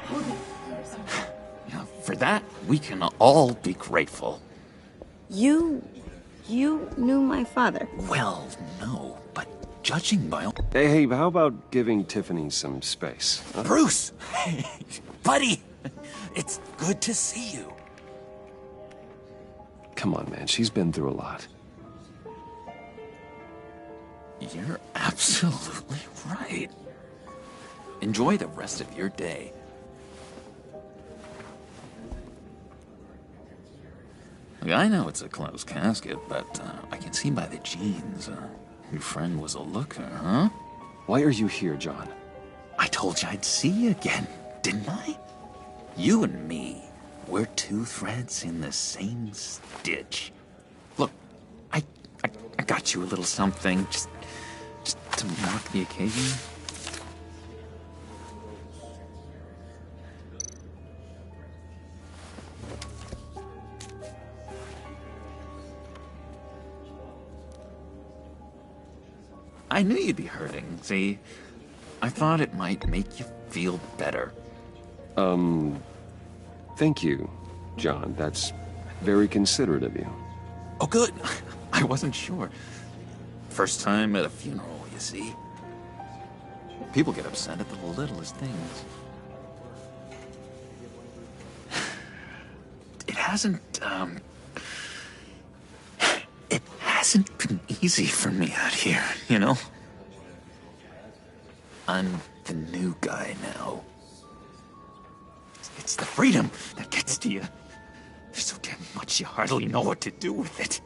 Yeah, for that, we can all be grateful. You knew my father? Well, no, but judging by... Hey, how about giving Tiffany some space? Huh? Bruce! Buddy! It's good to see you. Come on, man. She's been through a lot. You're absolutely right. Enjoy the rest of your day. Look, I know it's a closed casket, but I can see by the jeans, your friend was a looker, huh? Why are you here, John? I told you I'd see you again, didn't I? You and me, we're two threads in the same stitch. Look, I got you a little something, just to mark the occasion. I knew you'd be hurting, see? I thought it might make you feel better. Thank you, John. That's very considerate of you. Oh, good. I wasn't sure. First time at a funeral, you see? People get upset at the littlest things. It hasn't been easy for me out here, you know? I'm the new guy now. It's the freedom that gets to you. There's so damn much you hardly know what to do with it.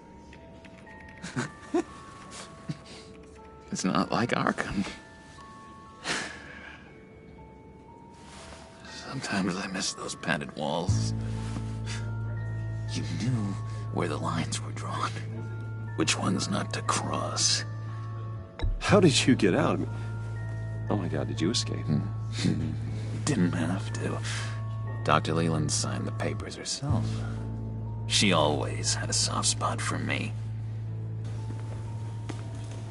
It's not like Arkham. Sometimes I miss those padded walls. You knew where the lines were drawn. Which ones not to cross. How did you get out? Oh my god, did you escape? Didn't have to. Dr. Leland signed the papers herself. She always had a soft spot for me.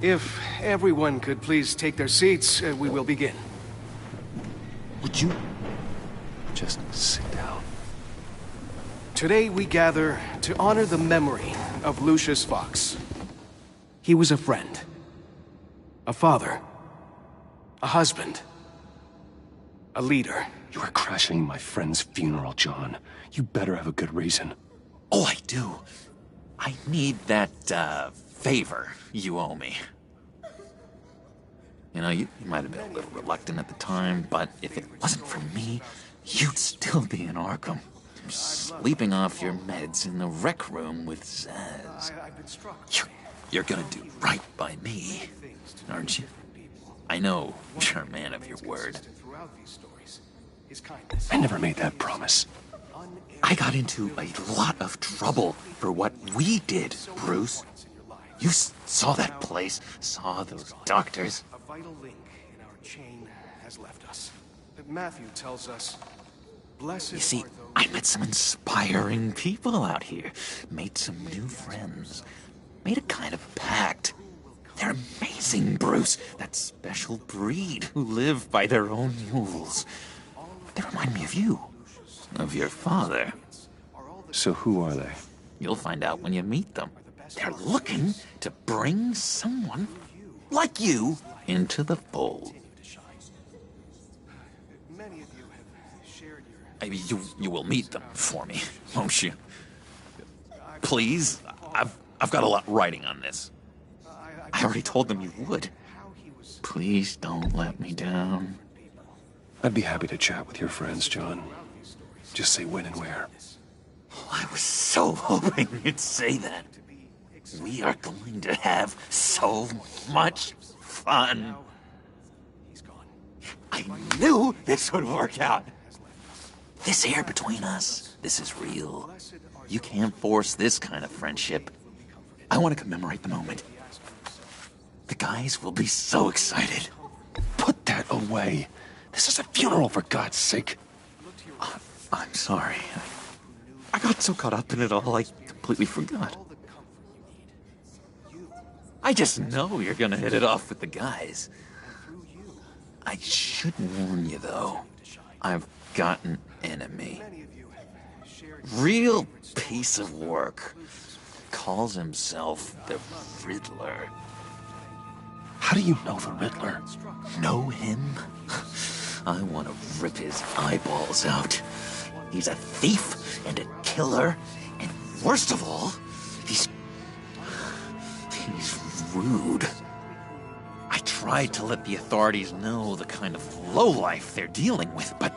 If everyone could please take their seats, we will begin. Would you just sit down? Today we gather to honor the memory of Lucius Fox. He was a friend, a father, a husband, a leader. You are crashing my friend's funeral, John. You better have a good reason. Oh, I do. I need that, favor you owe me. You know, you might have been a little reluctant at the time, but if it wasn't for me, you'd still be in Arkham. Sleeping off your meds in the rec room with Zsasz. You're gonna do right by me, aren't you? I know you're a man of your word. I never made that promise. I got into a lot of trouble for what we did, Bruce. You saw that place, saw those doctors. A vital link in our chain has left us. Matthew tells us, blessed. You see, I met some inspiring people out here, made some new friends, made a kind of pact. They're amazing, Bruce. That special breed who live by their own rules. They remind me of you, of your father. So who are they? You'll find out when you meet them. They're looking to bring someone like you into the fold. Maybe you will meet them for me, won't you? Please, I've got a lot writing on this. I already told them you would. Please don't let me down. I'd be happy to chat with your friends, John. Just say when and where. I was so hoping you'd say that. We are going to have so much fun. I knew this would work out. This air between us, this is real. You can't force this kind of friendship. I want to commemorate the moment. The guys will be so excited. Put that away. This is a funeral, for God's sake. I'm sorry. I got so caught up in it all, I completely forgot. I just know you're gonna hit it off with the guys. I should warn you, though. I've got an enemy. Real piece of work. Calls himself the Riddler. How do you know the Riddler? Know him? I want to rip his eyeballs out. He's a thief and a killer, and worst of all, he's rude. I tried to let the authorities know the kind of lowlife they're dealing with, but...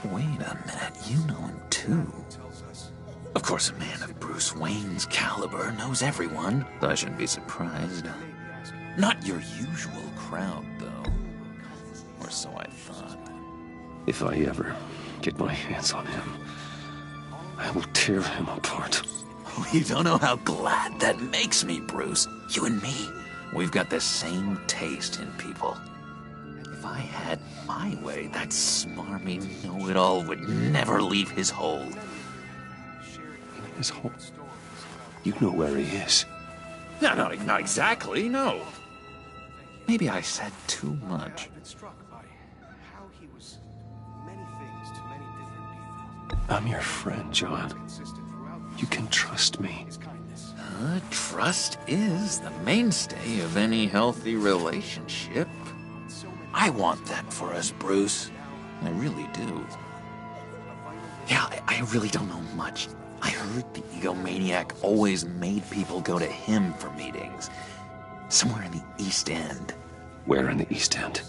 Wait a minute, you know him too. Of course, a man of Bruce Wayne's caliber knows everyone, so I shouldn't be surprised. Not your usual crowd, though. Or so I thought. If I ever get my hands on him, I will tear him apart. Oh, you don't know how glad that makes me, Bruce. You and me, we've got the same taste in people. If I had my way, that smarmy know-it-all would never leave his hole. His hole? You know where he is. No, not exactly, no. Maybe I said too much. I'm your friend, John. You can trust me. Trust is the mainstay of any healthy relationship. I want that for us, Bruce. I really do. Yeah, I really don't know much. I heard the egomaniac always made people go to him for meetings. Somewhere in the East End. Where in the East End?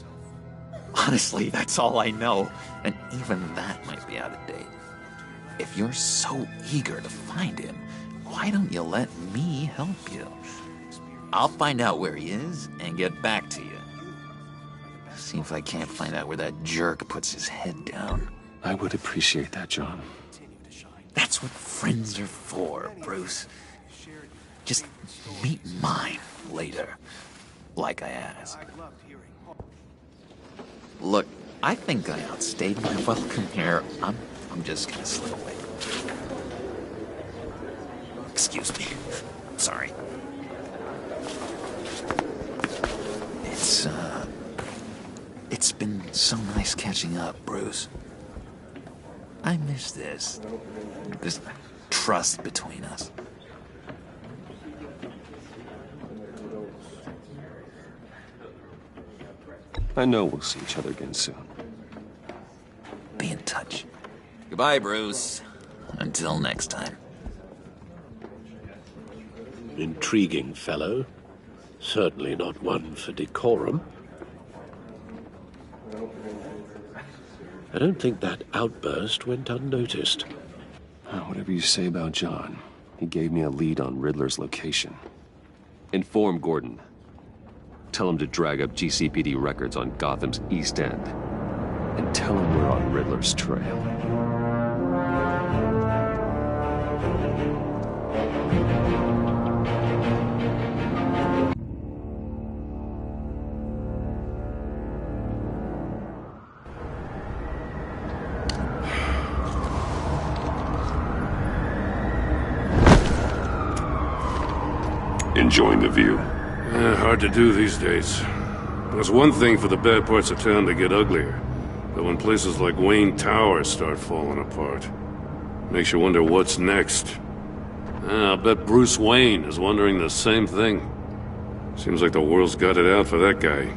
Honestly, that's all I know. And even that might be out of date. If you're so eager to find him, why don't you let me help you? I'll find out where he is and get back to you. See if I can't find out where that jerk puts his head down. I would appreciate that, John. That's what friends are for, Bruce. Just meet mine later, like I asked. Look, I think I outstayed my welcome here. I'm just gonna slip away. Excuse me. Sorry. It's been so nice catching up, Bruce. I miss this trust between us. I know we'll see each other again soon. Be in touch. Goodbye, Bruce. Until next time. Intriguing fellow. Certainly not one for decorum. I don't think that outburst went unnoticed. Whatever you say about John, he gave me a lead on Riddler's location. Inform Gordon. Tell him to drag up GCPD records on Gotham's East End. And tell him we're on Riddler's trail. Enjoying the view? Hard to do these days. There's one thing for the bad parts of town to get uglier. But when places like Wayne Tower start falling apart, makes you wonder what's next. I'll bet Bruce Wayne is wondering the same thing. Seems like the world's got it out for that guy.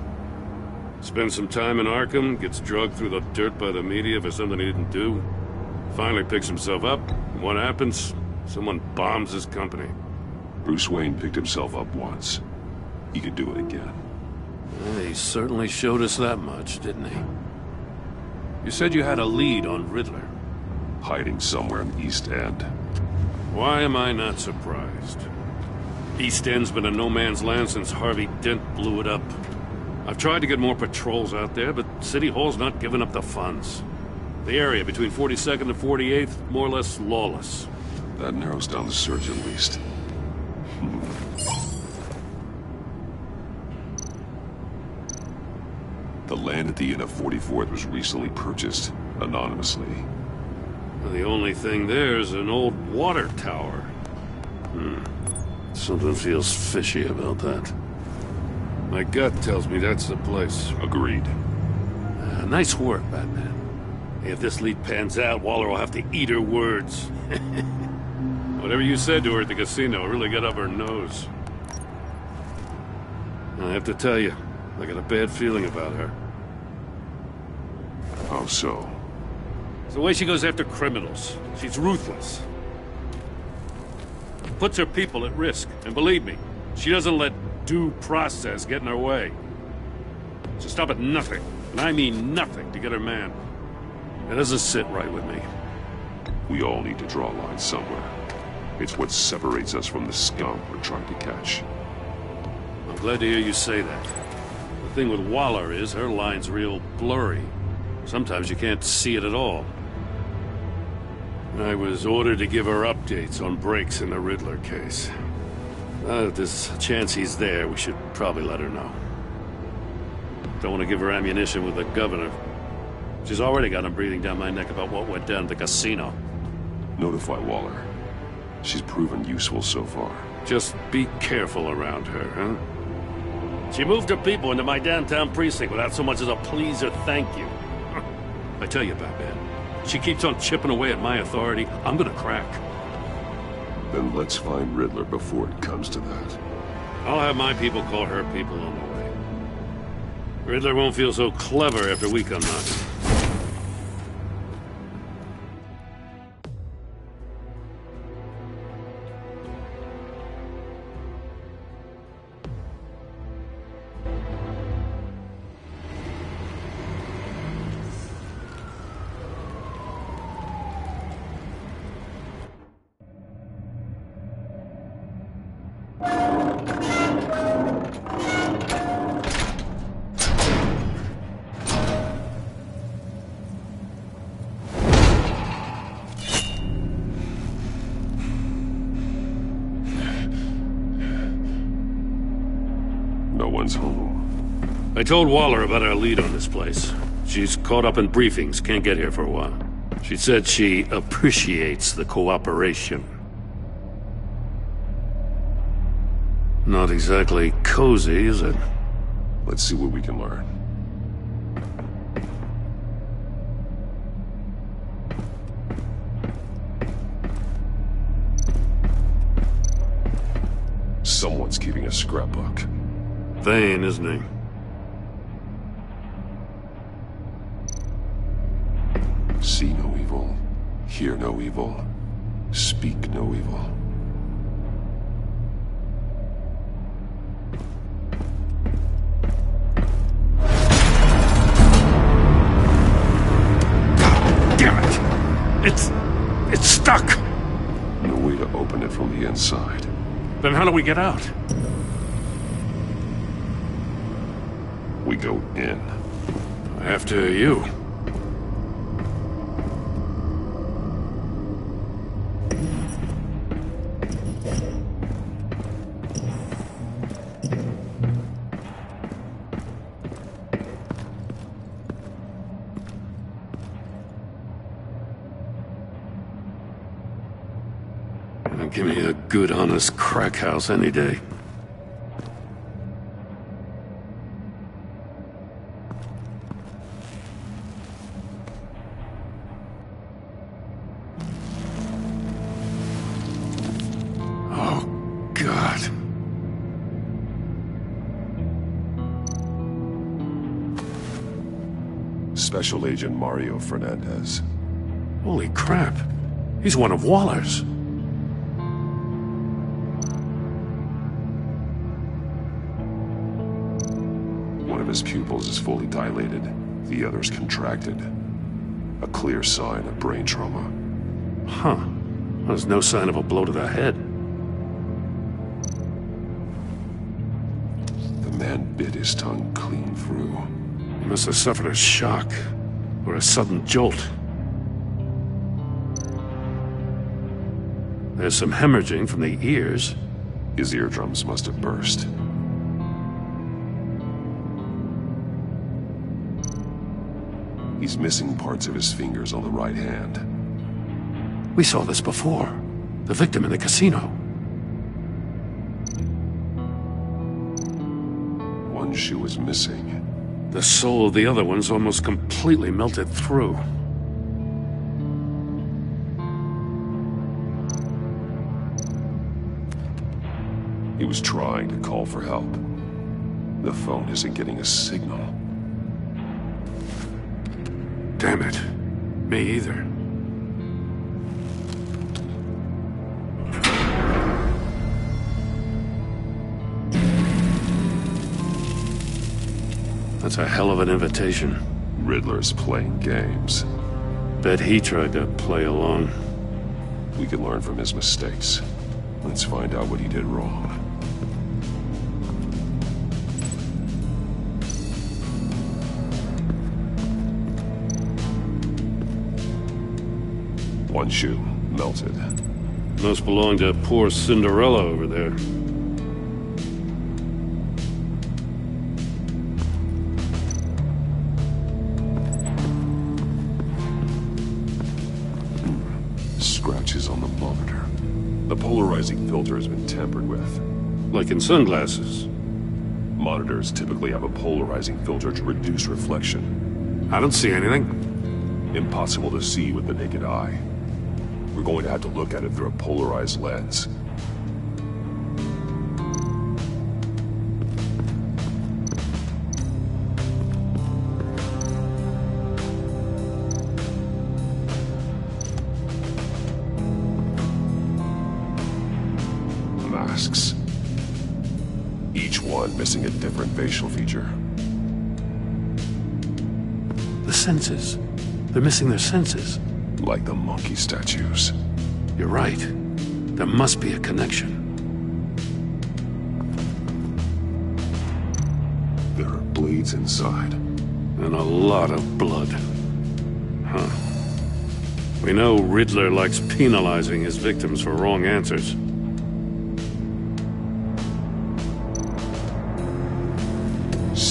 Spends some time in Arkham, gets drugged through the dirt by the media for something he didn't do. Finally picks himself up, and what happens? Someone bombs his company. Bruce Wayne picked himself up once. He could do it again. He certainly showed us that much, didn't he? You said you had a lead on Riddler. Hiding somewhere in the East End. Why am I not surprised? East End's been a no-man's land since Harvey Dent blew it up. I've tried to get more patrols out there, but City Hall's not giving up the funds. The area between 42nd and 48th, more or less lawless. That narrows down the search at least. The land at the end of 44th was recently purchased, anonymously. The only thing there is an old water tower. Something feels fishy about that. My gut tells me that's the place. Agreed. Nice work, Batman. If this lead pans out, Waller will have to eat her words. Whatever you said to her at the casino really got up her nose. I have to tell you, I got a bad feeling about her. How so? It's the way she goes after criminals. She's ruthless. Puts her people at risk. And believe me, she doesn't let due process get in her way. She'll stop at nothing, and I mean nothing, to get her man. It doesn't sit right with me. We all need to draw a line somewhere. It's what separates us from the scum we're trying to catch. I'm glad to hear you say that. The thing with Waller is her line's real blurry. Sometimes you can't see it at all. I was ordered to give her updates on breaks in the Riddler case. If there's a chance he's there, we should probably let her know. Don't want to give her ammunition with the governor. She's already got him breathing down my neck about what went down at the casino. Notify Waller. She's proven useful so far. Just be careful around her, huh? She moved her people into my downtown precinct without so much as a please or thank you. I tell you, Batman, she keeps on chipping away at my authority, I'm gonna crack. Then let's find Riddler before it comes to that. I'll have my people call her people on the way. Riddler won't feel so clever after we come knocking. I told Waller about our lead on this place. She's caught up in briefings, can't get here for a while. She said she appreciates the cooperation. Not exactly cozy, is it? Let's see what we can learn. Someone's keeping a scrapbook. Thane, isn't he? See no evil, hear no evil, speak no evil. God damn it! It's stuck! No way to open it from the inside. Then how do we get out? We go in. After you. Give me a good, honest crack house any day. Oh, God. Special Agent Mario Fernandez. Holy crap. He's one of Waller's. One of his pupils is fully dilated, the other's contracted. A clear sign of brain trauma. Huh. There's no sign of a blow to the head. The man bit his tongue clean through. He must have suffered a shock, or a sudden jolt. There's some hemorrhaging from the ears. His eardrums must have burst. He's missing parts of his fingers on the right hand. We saw this before. The victim in the casino. One shoe is missing. The sole of the other one's almost completely melted through. He was trying to call for help. The phone isn't getting a signal. Damn it. Me either. That's a hell of an invitation. Riddler's playing games. Bet he tried to play along. We can learn from his mistakes. Let's find out what he did wrong. One shoe, melted. Must belong to poor Cinderella over there. Scratches on the monitor. The polarizing filter has been tampered with. Like in sunglasses. Monitors typically have a polarizing filter to reduce reflection. I don't see anything. Impossible to see with the naked eye. We're going to have to look at it through a polarized lens. Masks. Each one missing a different facial feature. The senses. They're missing their senses. Like the monkey statues. You're right. There must be a connection. There are blades inside. And a lot of blood. Huh. We know Riddler likes penalizing his victims for wrong answers.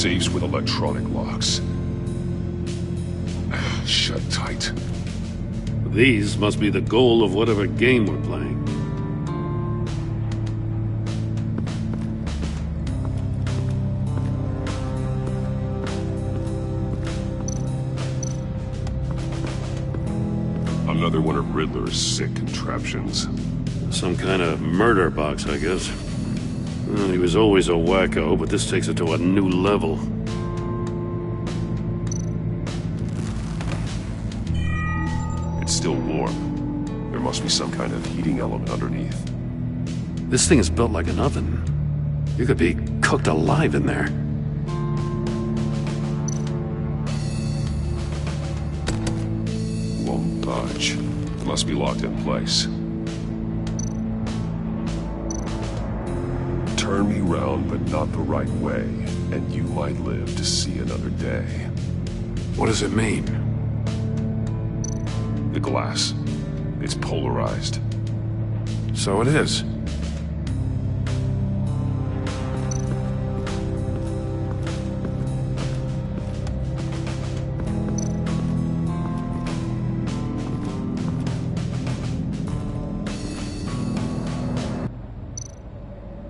Safes with electronic locks. Shut tight. These must be the goal of whatever game we're playing. Another one of Riddler's sick contraptions. Some kind of murder box, I guess. Well, he was always a wacko, but this takes it to a new level. It's still warm. There must be some kind of heating element underneath. This thing is built like an oven. You could be cooked alive in there. Won't budge. Must be locked in place. Turn me round, but not the right way, and you might live to see another day. What does it mean? The glass. It's polarized. So it is.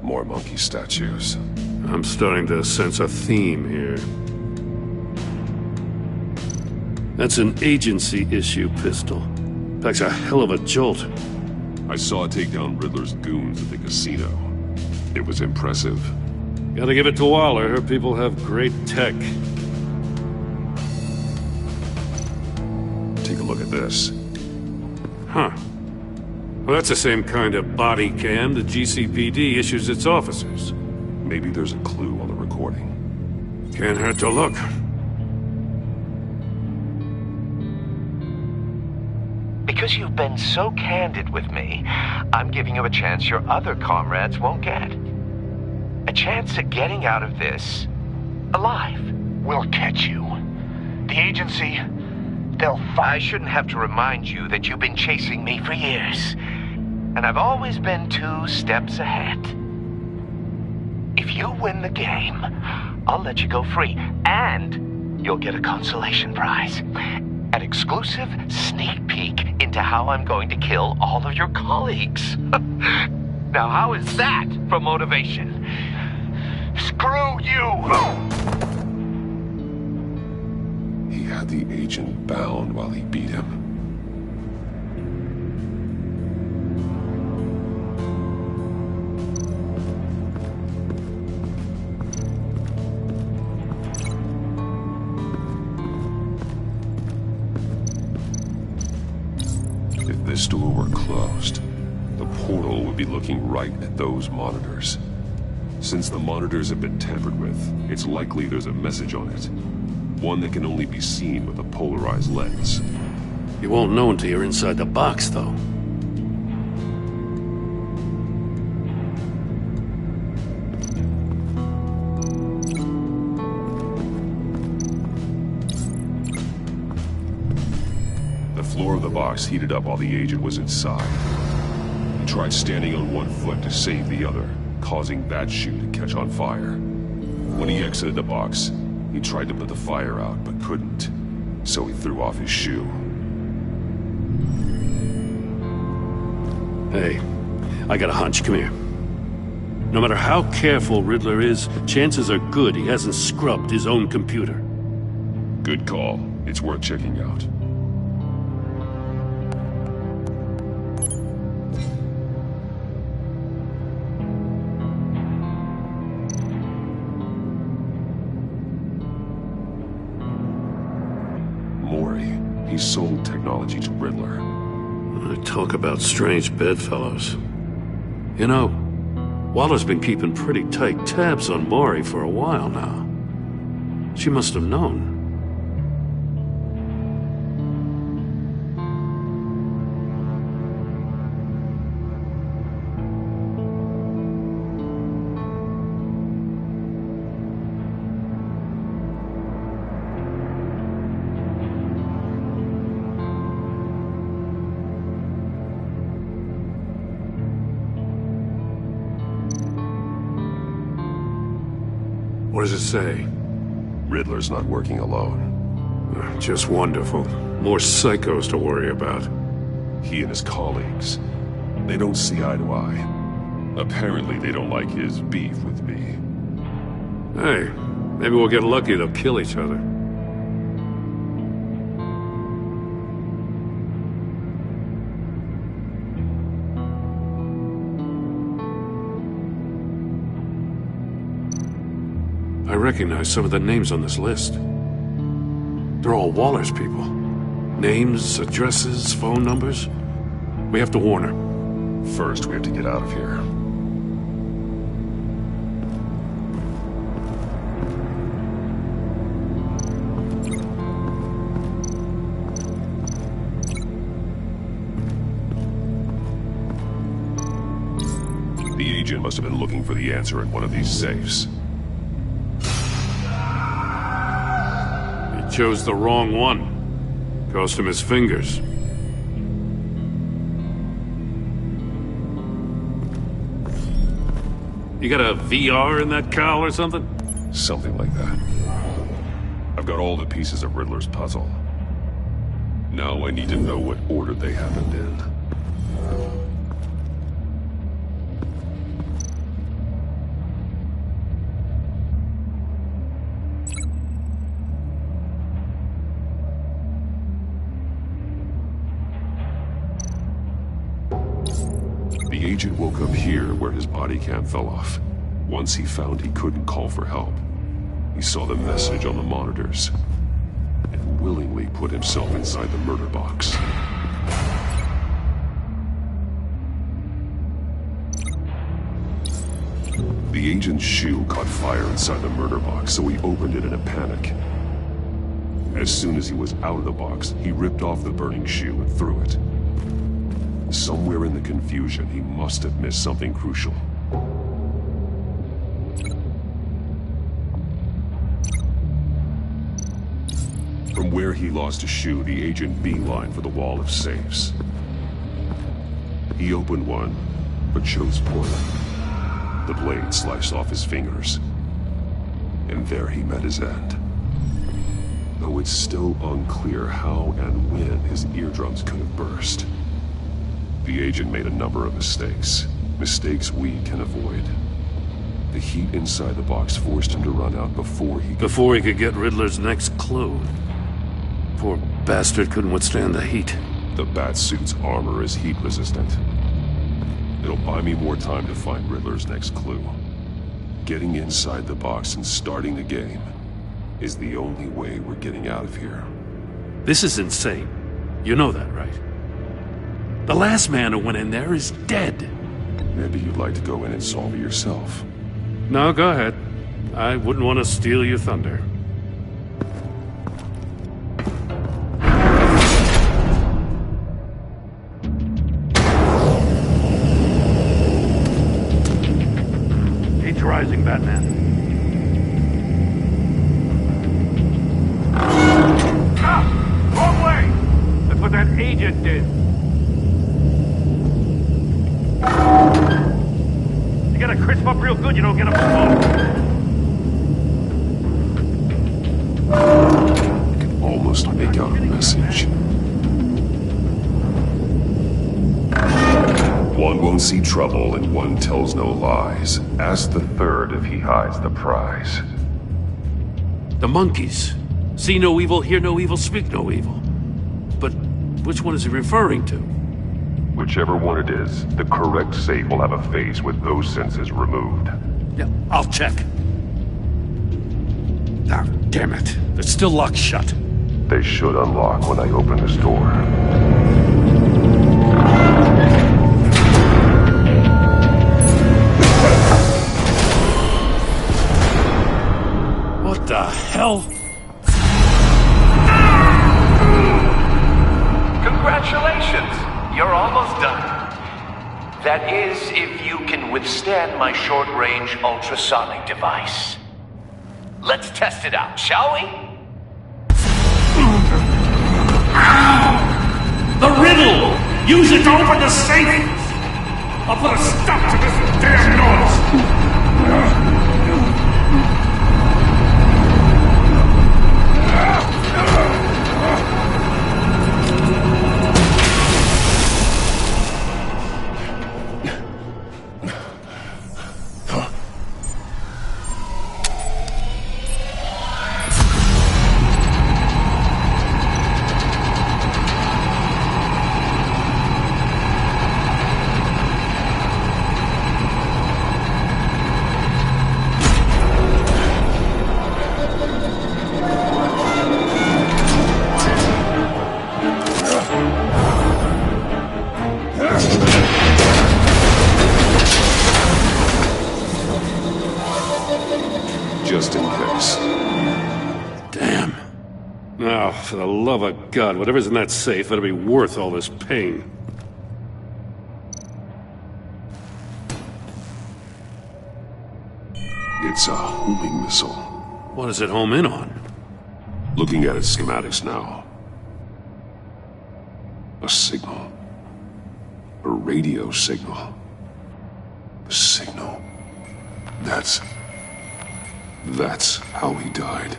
More monkey statues. I'm starting to sense a theme here. That's an agency issue pistol. Packs a hell of a jolt. I saw it take down Riddler's goons at the casino. It was impressive. Gotta give it to Waller. Her people have great tech. Take a look at this. Huh. Well, that's the same kind of body cam the GCPD issues its officers. Maybe there's a clue on the recording. Can't hurt to look. Because you've been so candid with me, I'm giving you a chance your other comrades won't get. A chance at getting out of this alive. We'll catch you. The agency, they'll find... I shouldn't have to remind you that you've been chasing me for years. And I've always been 2 steps ahead. If you win the game, I'll let you go free. And you'll get a consolation prize. An exclusive sneak peek into how I'm going to kill all of your colleagues. Now, how is that for motivation? Screw you! He had the agent bound while he beat him. If this door were closed, the portal would be looking right at those monitors. Since the monitors have been tampered with, it's likely there's a message on it. One that can only be seen with a polarized lens. You won't know until you're inside the box, though. The floor of the box heated up while the agent was inside. He tried standing on one foot to save the other, causing that shoe to catch on fire. When he exited the box, he tried to put the fire out, but couldn't, so he threw off his shoe. Hey, I got a hunch. Come here. No matter how careful Riddler is, chances are good he hasn't scrubbed his own computer. Good call. It's worth checking out. He sold technology to Riddler. Talk about strange bedfellows. You know, Waller's been keeping pretty tight tabs on Maury for a while now. She must have known. What does it say? Riddler's not working alone. Just wonderful. More psychos to worry about. He and his colleagues, they don't see eye to eye. Apparently they don't like his beef with me. Hey, maybe we'll get lucky. They'll kill each other. I recognize some of the names on this list. They're all Waller's people. Names, addresses, phone numbers. We have to warn her. First, we have to get out of here. The agent must have been looking for the answer in one of these safes. He chose the wrong one. Cost him his fingers. You got a VR in that cowl or something? Something like that. I've got all the pieces of Riddler's puzzle. Now I need to know what order they happened in. The agent woke up here where his body cam fell off. Once he found he couldn't call for help, he saw the message on the monitors and willingly put himself inside the murder box. The agent's shoe caught fire inside the murder box, so he opened it in a panic. As soon as he was out of the box, he ripped off the burning shoe and threw it. Somewhere in the confusion, he must have missed something crucial. From where he lost a shoe, the agent beelined for the wall of safes. He opened one, but chose poorly. The blade sliced off his fingers. And there he met his end. Though it's still unclear how and when his eardrums could have burst. The agent made a number of mistakes. Mistakes we can avoid. The heat inside the box forced him to run out before he could get Riddler's next clue. Poor bastard couldn't withstand the heat. The Batsuit's armor is heat resistant. It'll buy me more time to find Riddler's next clue. Getting inside the box and starting the game is the only way we're getting out of here. This is insane. You know that, right? The last man who went in there is dead. Maybe you'd like to go in and solve it yourself. No, go ahead. I wouldn't want to steal your thunder. Heat's rising, Batman. Ah! Wrong way! That's what that agent did. You gotta crisp up real good, you don't get a I can almost make out a message. One won't see trouble and one tells no lies. Ask the third if he hides the prize. The monkeys. See no evil, hear no evil, speak no evil. But which one is he referring to? Whichever one it is, the correct safe will have a face with those senses removed. Yeah, I'll check. Ah, damn it. It's still locked shut. They should unlock when I open this door. What the hell? Congratulations! You're almost done. That is, if you can withstand my short-range ultrasonic device. Let's test it out, shall we? The riddle! Use it to open the safe! I'll put a stop to this damn noise! For the love of God, whatever's in that safe better be worth all this pain. It's a homing missile. What does it home in on? Looking at its schematics now. A signal. A radio signal. A signal. That's how he died.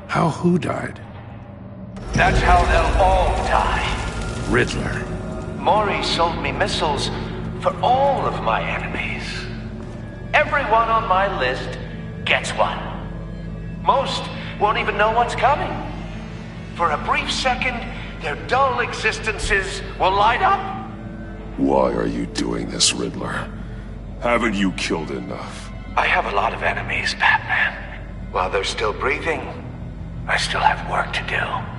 How who died? That's how they'll all die. Riddler. Maury sold me missiles for all of my enemies. Everyone on my list gets one. Most won't even know what's coming. For a brief second, their dull existences will light up. Why are you doing this, Riddler? Haven't you killed enough? I have a lot of enemies, Batman. While they're still breathing, I still have work to do.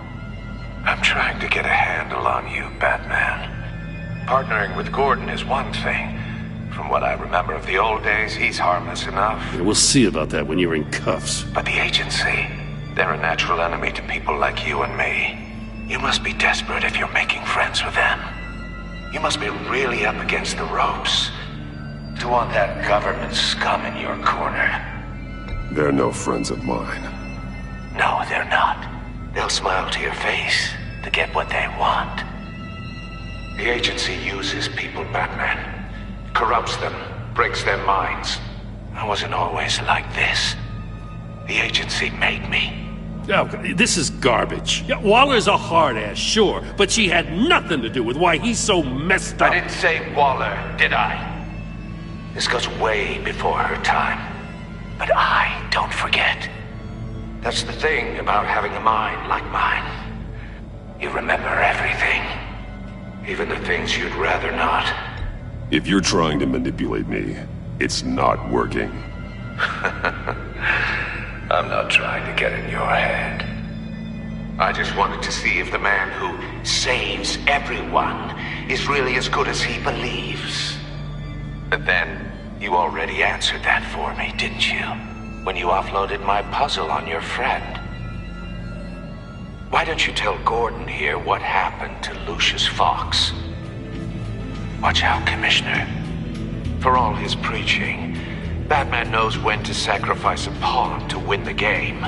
I'm trying to get a handle on you, Batman. Partnering with Gordon is one thing. From what I remember of the old days, he's harmless enough. Yeah, we'll see about that when you're in cuffs. But the agency, they're a natural enemy to people like you and me. You must be desperate if you're making friends with them. You must be really up against the ropes to want that government scum in your corner. They're no friends of mine. No, they're not. They'll smile to your face to get what they want. The agency uses people, Batman. Corrupts them, breaks their minds. I wasn't always like this. The agency made me. Oh, this is garbage. Yeah, Waller's a hard-ass, sure, but she had nothing to do with why he's so messed up. I didn't say Waller, did I? This goes way before her time. But I don't forget. That's the thing about having a mind like mine. You remember everything. Even the things you'd rather not. If you're trying to manipulate me, it's not working. I'm not trying to get in your head. I just wanted to see if the man who saves everyone is really as good as he believes. But then, you already answered that for me, didn't you? When you offloaded my puzzle on your friend. Why don't you tell Gordon here what happened to Lucius Fox? Watch out, Commissioner. For all his preaching, Batman knows when to sacrifice a pawn to win the game.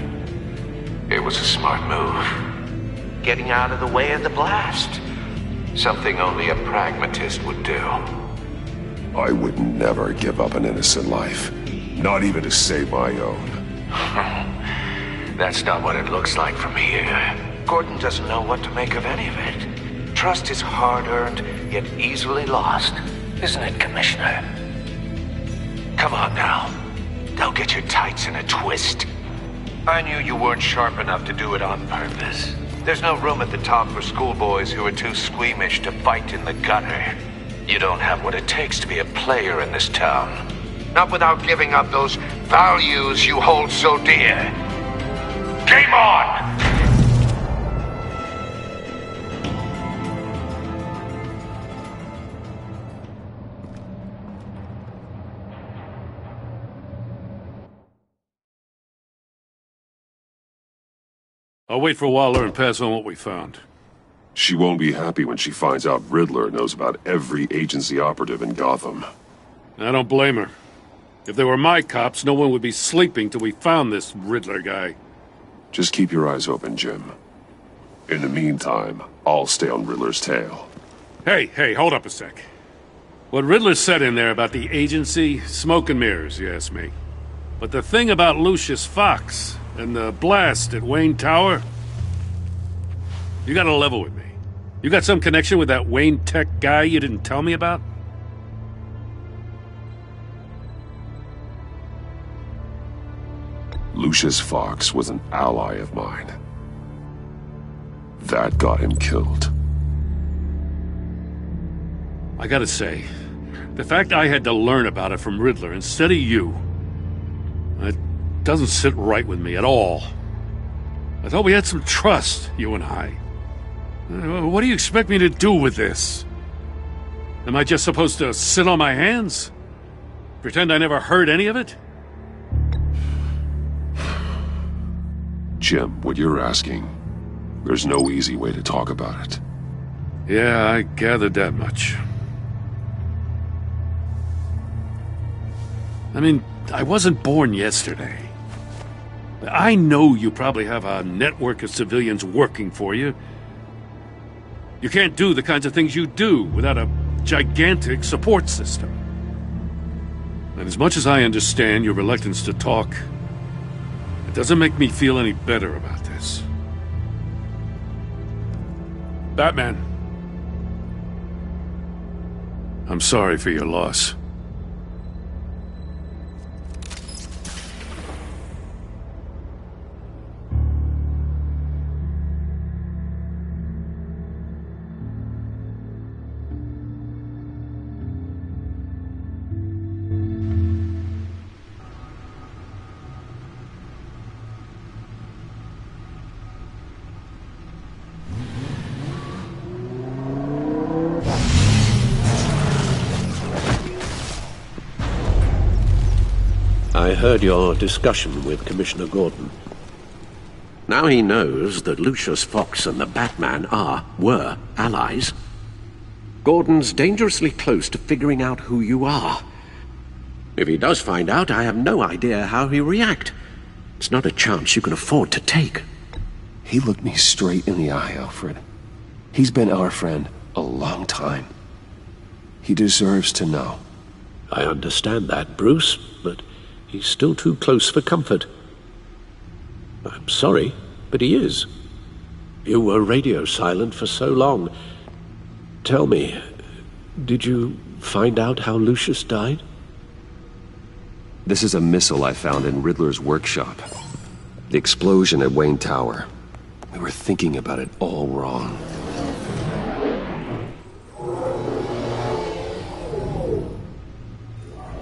It was a smart move. Getting out of the way of the blast. Something only a pragmatist would do. I would never give up an innocent life. Not even to save my own. That's not what it looks like from here. Gordon doesn't know what to make of any of it. Trust is hard-earned, yet easily lost. Isn't it, Commissioner? Come on now. Don't get your tights in a twist. I knew you weren't sharp enough to do it on purpose. There's no room at the top for schoolboys who are too squeamish to fight in the gutter. You don't have what it takes to be a player in this town. Not without giving up those values you hold so dear. Game on! I'll wait for Waller and pass on what we found. She won't be happy when she finds out Riddler knows about every agency operative in Gotham. I don't blame her. If they were my cops, no one would be sleeping till we found this Riddler guy. Just keep your eyes open, Jim. In the meantime, I'll stay on Riddler's tail. Hey, hold up a sec. What Riddler said in there about the agency, smoke and mirrors, you ask me. But the thing about Lucius Fox and the blast at Wayne Tower, you gotta level with me. You got some connection with that Wayne Tech guy you didn't tell me about? Lucius Fox was an ally of mine. That got him killed. I gotta say, the fact I had to learn about it from Riddler instead of you, it doesn't sit right with me at all. I thought we had some trust, you and I. What do you expect me to do with this? Am I just supposed to sit on my hands? Pretend I never heard any of it? Jim, what you're asking There's no easy way to talk about it. Yeah, I gathered that much. I mean, I wasn't born yesterday. I know you probably have a network of civilians working for you. You can't do the kinds of things you do without a gigantic support system. And as much as I understand your reluctance to talk, it doesn't make me feel any better about this. Batman, I'm sorry for your loss. I heard your discussion with Commissioner Gordon. Now he knows that Lucius Fox and the Batman were allies. Gordon's dangerously close to figuring out who you are. If he does find out, I have no idea how he'll react. It's not a chance you can afford to take. He looked me straight in the eye, Alfred. He's been our friend a long time. He deserves to know. I understand that, Bruce, but he's still too close for comfort. I'm sorry, but he is. You were radio silent for so long. Tell me, did you find out how Lucius died? This is a missile I found in Riddler's workshop. The explosion at Wayne Tower. We were thinking about it all wrong.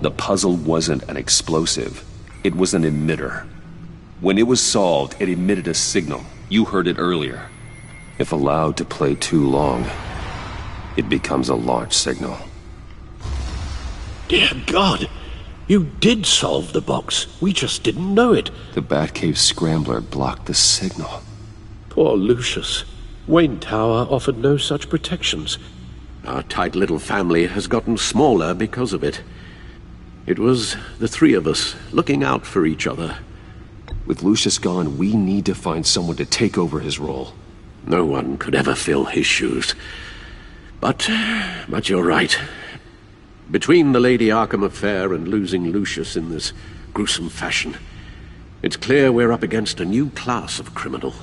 The puzzle wasn't an explosive. It was an emitter. When it was solved, it emitted a signal. You heard it earlier. If allowed to play too long, it becomes a launch signal. Dear God! You did solve the box. We just didn't know it. The Batcave scrambler blocked the signal. Poor Lucius. Wayne Tower offered no such protections. Our tight little family has gotten smaller because of it. It was the three of us looking out for each other. With Lucius gone, we need to find someone to take over his role. No one could ever fill his shoes. But you're right. Between the Lady Arkham affair and losing Lucius in this gruesome fashion, it's clear we're up against a new class of criminal.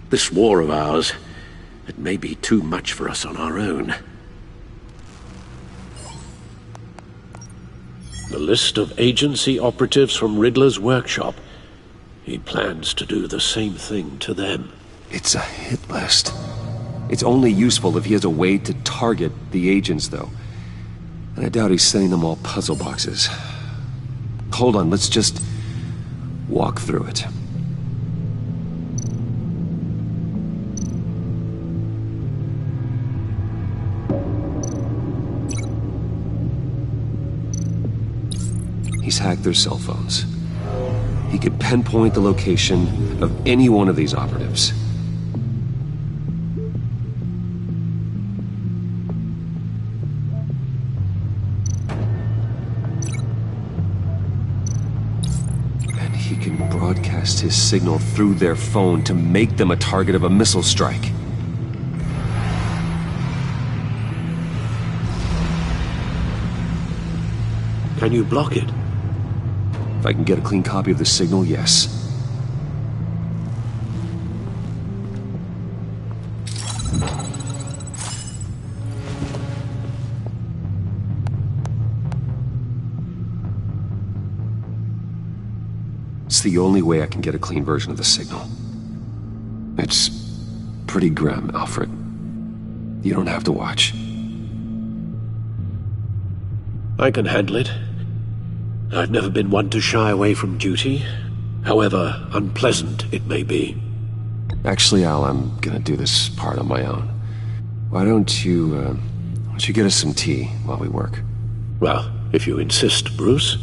This war of ours, it may be too much for us on our own. The list of agency operatives from Riddler's workshop. He plans to do the same thing to them. It's a hit list. It's only useful if he has a way to target the agents, though. And I doubt he's sending them all puzzle boxes. Hold on, let's just walk through it. He's hacked their cell phones. He could pinpoint the location of any one of these operatives. And he can broadcast his signal through their phone to make them a target of a missile strike. Can you block it? If I can get a clean copy of the signal, yes. It's the only way I can get a clean version of the signal. It's pretty grim, Alfred. You don't have to watch. I can handle it. I've never been one to shy away from duty, however unpleasant it may be. Actually, Al, I'm gonna do this part on my own. Why don't you get us some tea while we work? Well, if you insist, Bruce.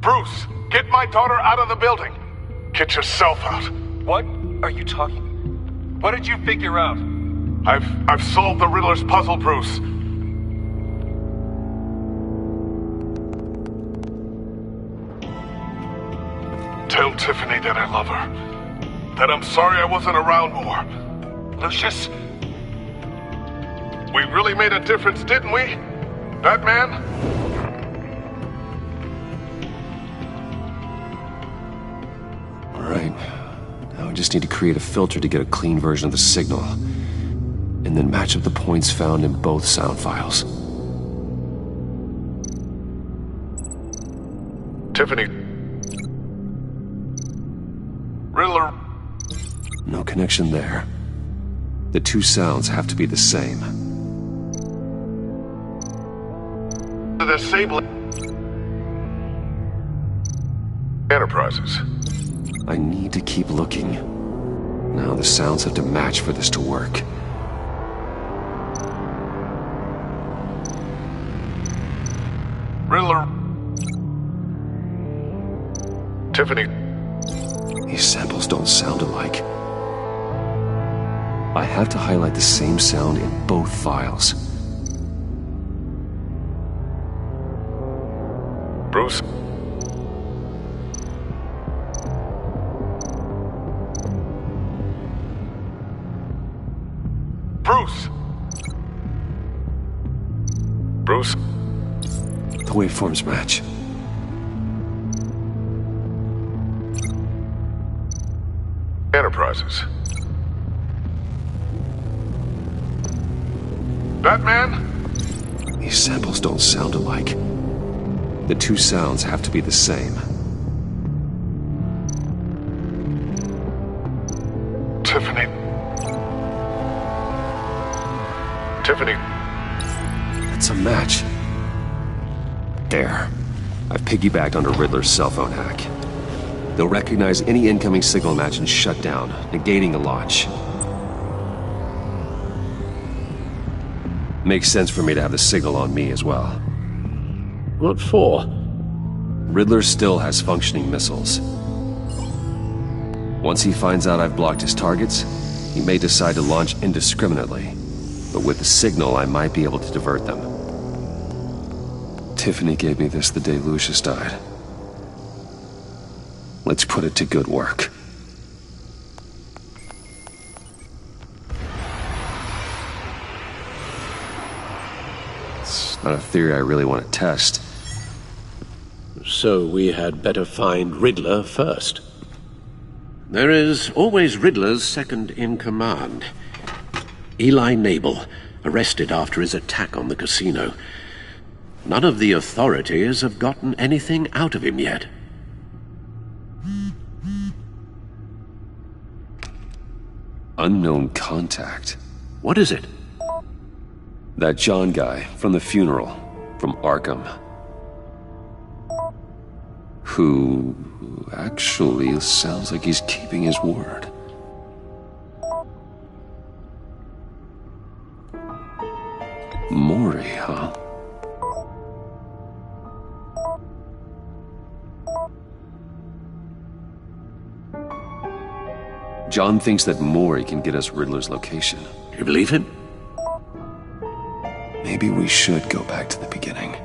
Bruce, get my daughter out of the building. Get yourself out. What are you talking? What did you figure out? I've solved the Riddler's puzzle, Bruce. Tell Tiffany that I love her. That I'm sorry I wasn't around more. Lucius? We really made a difference, didn't we? Batman? All right. Now I just need to create a filter to get a clean version of the signal. And then match up the points found in both sound files. Tiffany. Riddler. No connection there. The two sounds have to be the same. The same Enterprises. I need to keep looking. Now the sounds have to match for this to work. Riddler. Tiffany. These samples don't sound alike. I have to highlight the same sound in both files. Bruce. Bruce. Bruce. The waveforms match. Enterprises. Batman? These samples don't sound alike. The two sounds have to be the same. Tiffany. Tiffany. It's a match. There. I've piggybacked onto Riddler's cell phone hack. They'll recognize any incoming signal match and shut down, negating the launch. Makes sense for me to have the signal on me as well. What for? Riddler still has functioning missiles. Once he finds out I've blocked his targets, he may decide to launch indiscriminately. But with the signal, I might be able to divert them. Tiffany gave me this the day Lucius died. Let's put it to good work. It's not a theory I really want to test. So we had better find Riddler first. There is always Riddler's second-in-command. Eli Nabel, arrested after his attack on the casino. None of the authorities have gotten anything out of him yet. Unknown contact. What is it? That John guy from the funeral, from Arkham. Who actually sounds like he's keeping his word. Mori, huh? John thinks that Mori can get us Riddler's location. You believe him? Maybe we should go back to the beginning.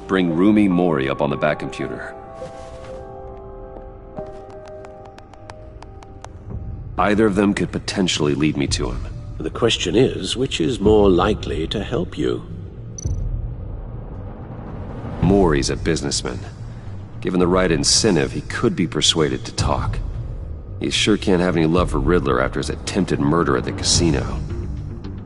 Bring Rumi Mori up on the back computer. Either of them could potentially lead me to him. The question is, which is more likely to help you? Mori's a businessman. Given the right incentive, he could be persuaded to talk. He sure can't have any love for Riddler after his attempted murder at the casino.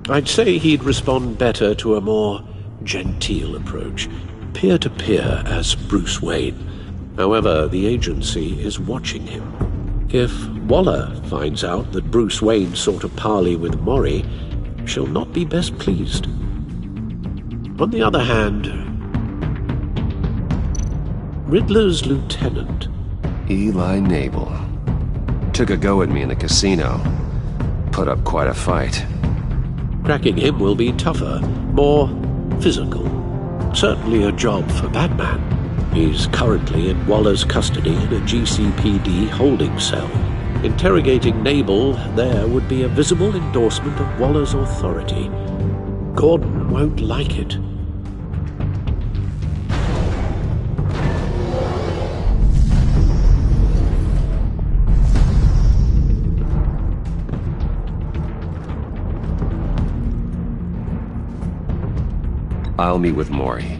I'd say he'd respond better to a more genteel approach, peer-to-peer as Bruce Wayne. However, the agency is watching him. If Waller finds out that Bruce Wayne sought a parley with Mori, she'll not be best pleased. On the other hand, Riddler's lieutenant, Eli Nabel, took a go at me in the casino. Put up quite a fight. Cracking him will be tougher, more physical. Certainly a job for Batman. He's currently in Waller's custody in a GCPD holding cell. Interrogating Nabel there would be a visible endorsement of Waller's authority. Gordon won't like it. I'll meet with Maury.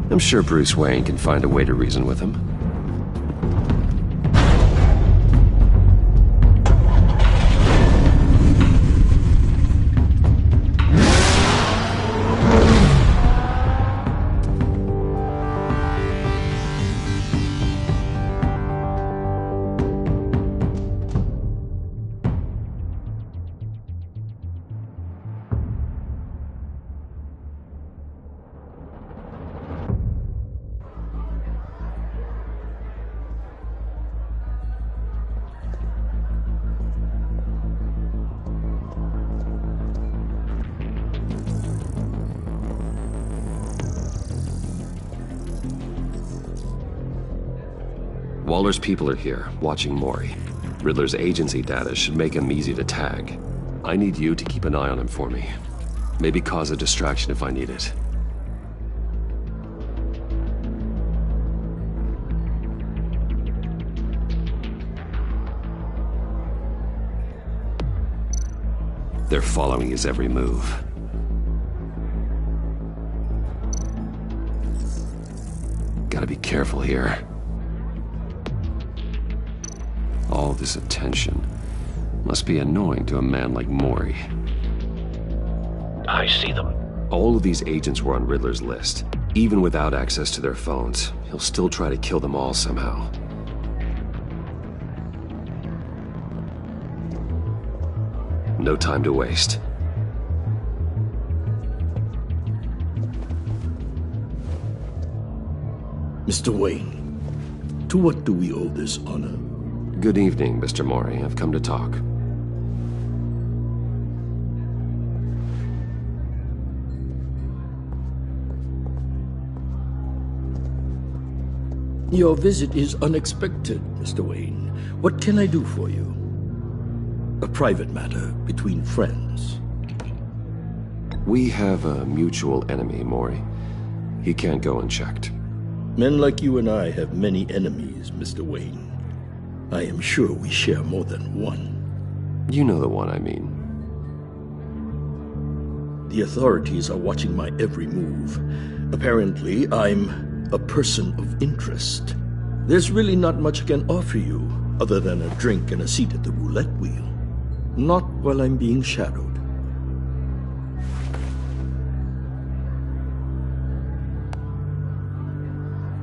I'm sure Bruce Wayne can find a way to reason with him. Waller's people are here, watching Maury. Riddler's agency data should make him easy to tag. I need you to keep an eye on him for me. Maybe cause a distraction if I need it. They're following his every move. Gotta be careful here. All this attention must be annoying to a man like Maury. I see them. All of these agents were on Riddler's list. Even without access to their phones, he'll still try to kill them all somehow. No time to waste. Mr. Wayne, to what do we owe this honor? Good evening, Mr. Maury. I've come to talk. Your visit is unexpected, Mr. Wayne. What can I do for you? A private matter between friends. We have a mutual enemy, Maury. He can't go unchecked. Men like you and I have many enemies, Mr. Wayne. I am sure we share more than one. You know the one I mean. The authorities are watching my every move. Apparently, I'm a person of interest. There's really not much I can offer you, other than a drink and a seat at the roulette wheel. Not while I'm being shadowed.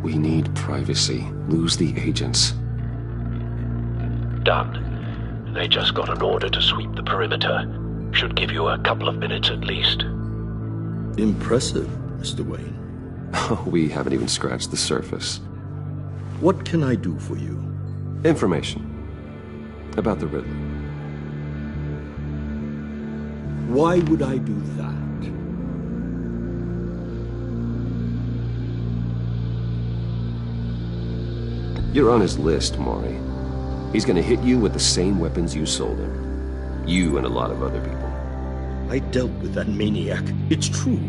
We need privacy. Lose the agents. Done. They just got an order to sweep the perimeter. Should give you a couple of minutes at least. Impressive, Mr. Wayne. We haven't even scratched the surface. What can I do for you? Information. About the Riddler. Why would I do that? You're on his list, Maury. He's gonna hit you with the same weapons you sold him. You and a lot of other people. I dealt with that maniac, it's true.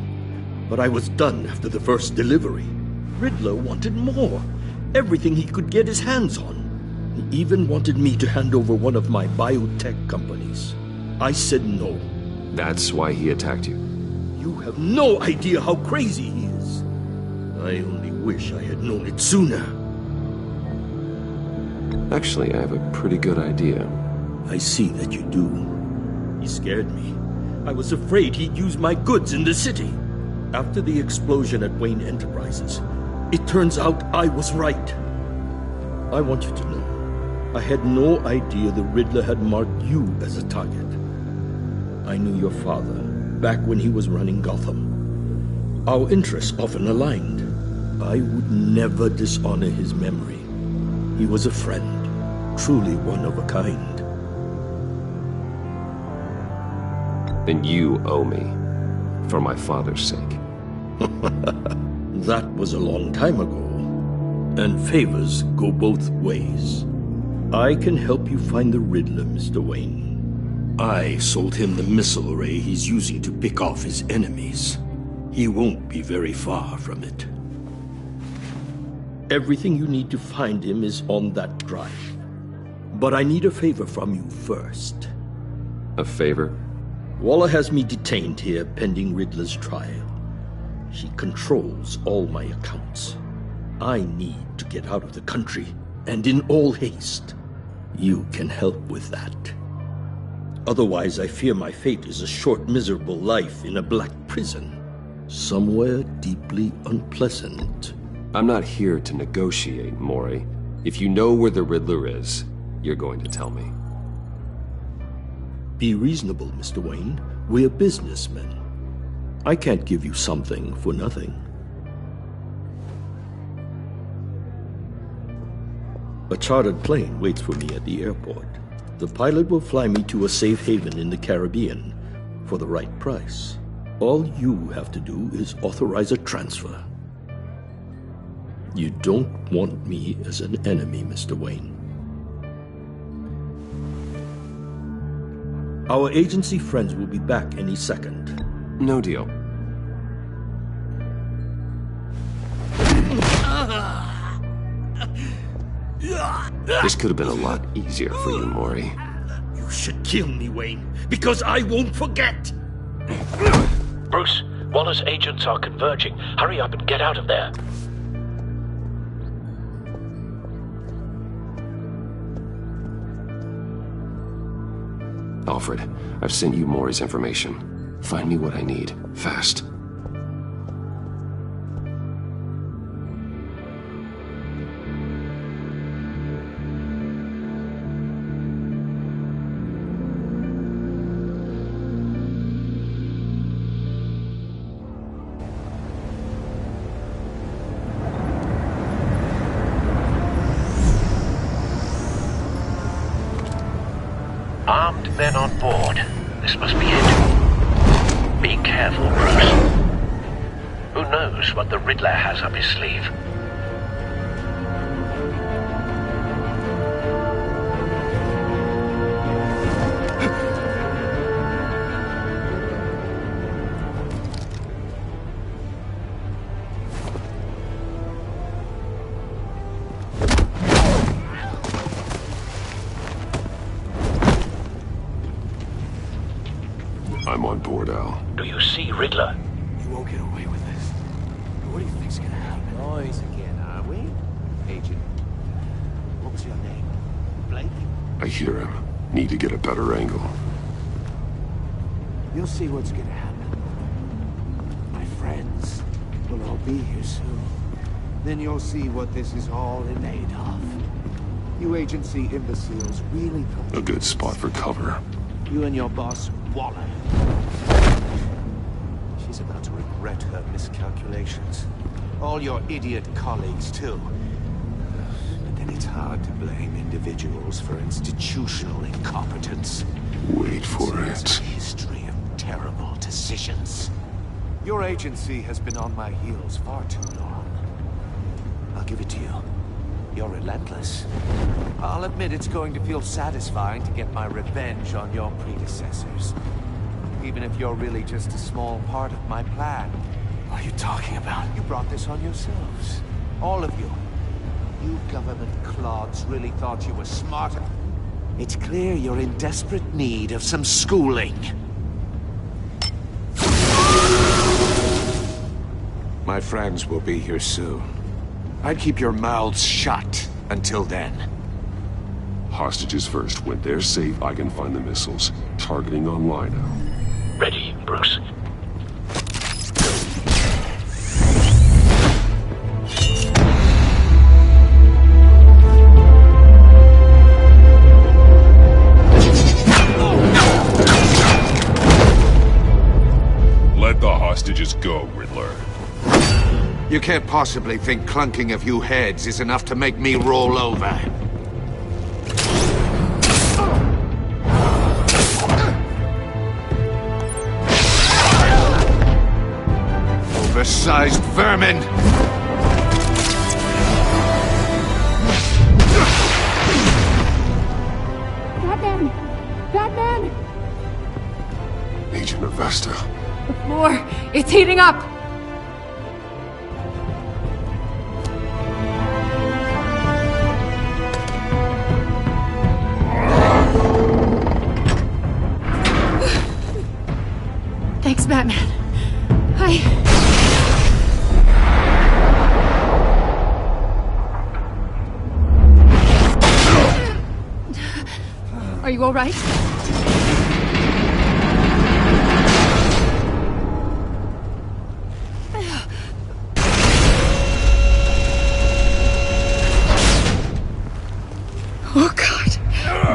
But I was done after the first delivery. Riddler wanted more. Everything he could get his hands on. He even wanted me to hand over one of my biotech companies. I said no. That's why he attacked you. You have no idea how crazy he is. I only wish I had known it sooner. Actually, I have a pretty good idea. I see that you do. He scared me. I was afraid he'd use my goods in the city. After the explosion at Wayne Enterprises, it turns out I was right. I want you to know, I had no idea the Riddler had marked you as a target. I knew your father back when he was running Gotham. Our interests often aligned. I would never dishonor his memory. He was a friend, truly one of a kind. Then you owe me, for my father's sake. That was a long time ago. And favors go both ways. I can help you find the Riddler, Mr. Wayne. I sold him the missile array he's using to pick off his enemies. He won't be very far from it. Everything you need to find him is on that drive. But I need a favor from you first. A favor? Waller has me detained here pending Riddler's trial. She controls all my accounts. I need to get out of the country, and in all haste. You can help with that. Otherwise, I fear my fate is a short, miserable life in a black prison. Somewhere deeply unpleasant. I'm not here to negotiate, Mori. If you know where the Riddler is, you're going to tell me. Be reasonable, Mr. Wayne. We're businessmen. I can't give you something for nothing. A chartered plane waits for me at the airport. The pilot will fly me to a safe haven in the Caribbean for the right price. All you have to do is authorize a transfer. You don't want me as an enemy, Mr. Wayne. Our agency friends will be back any second. No deal. This could have been a lot easier for you, Mori. You should kill me, Wayne, because I won't forget! Bruce, Waller's agents are converging. Hurry up and get out of there. Alfred, I've sent you Mori's information. Find me what I need, fast. Armed men on board. This must be it. Be careful, Bruce. Who knows what the Riddler has up his sleeve? I'm on board, Al. Do you see Riddler? You won't get away with this. What do you think's gonna happen? Noise again, are we? Agent. What was your name? Blake? I hear him. Need to get a better angle. You'll see what's gonna happen. My friends will all be here soon. Then you'll see what this is all in aid of. You agency imbeciles really thought A good spot for cover. you and your boss, Waller. She's about to regret her miscalculations. All your idiot colleagues, too. But then it's hard to blame individuals for institutional incompetence. Wait for It's it. a history of terrible decisions. Your agency has been on my heels far too long. I'll give it to you. You're relentless. I'll admit it's going to feel satisfying to get my revenge on your predecessors. Even if you're really just a small part of my plan. What are you talking about? You brought this on yourselves. All of you. You government clods really thought you were smarter. It's clear you're in desperate need of some schooling. My friends will be here soon. I'd keep your mouths shut until then. Hostages first. When they're safe, I can find the missiles. Targeting online now. Ready, Bruce. Let the hostages go, Riddler. You can't possibly think clunking a few heads is enough to make me roll over. Oversized vermin! It's heating up! Thanks, Batman. Are you all right? Oh, God.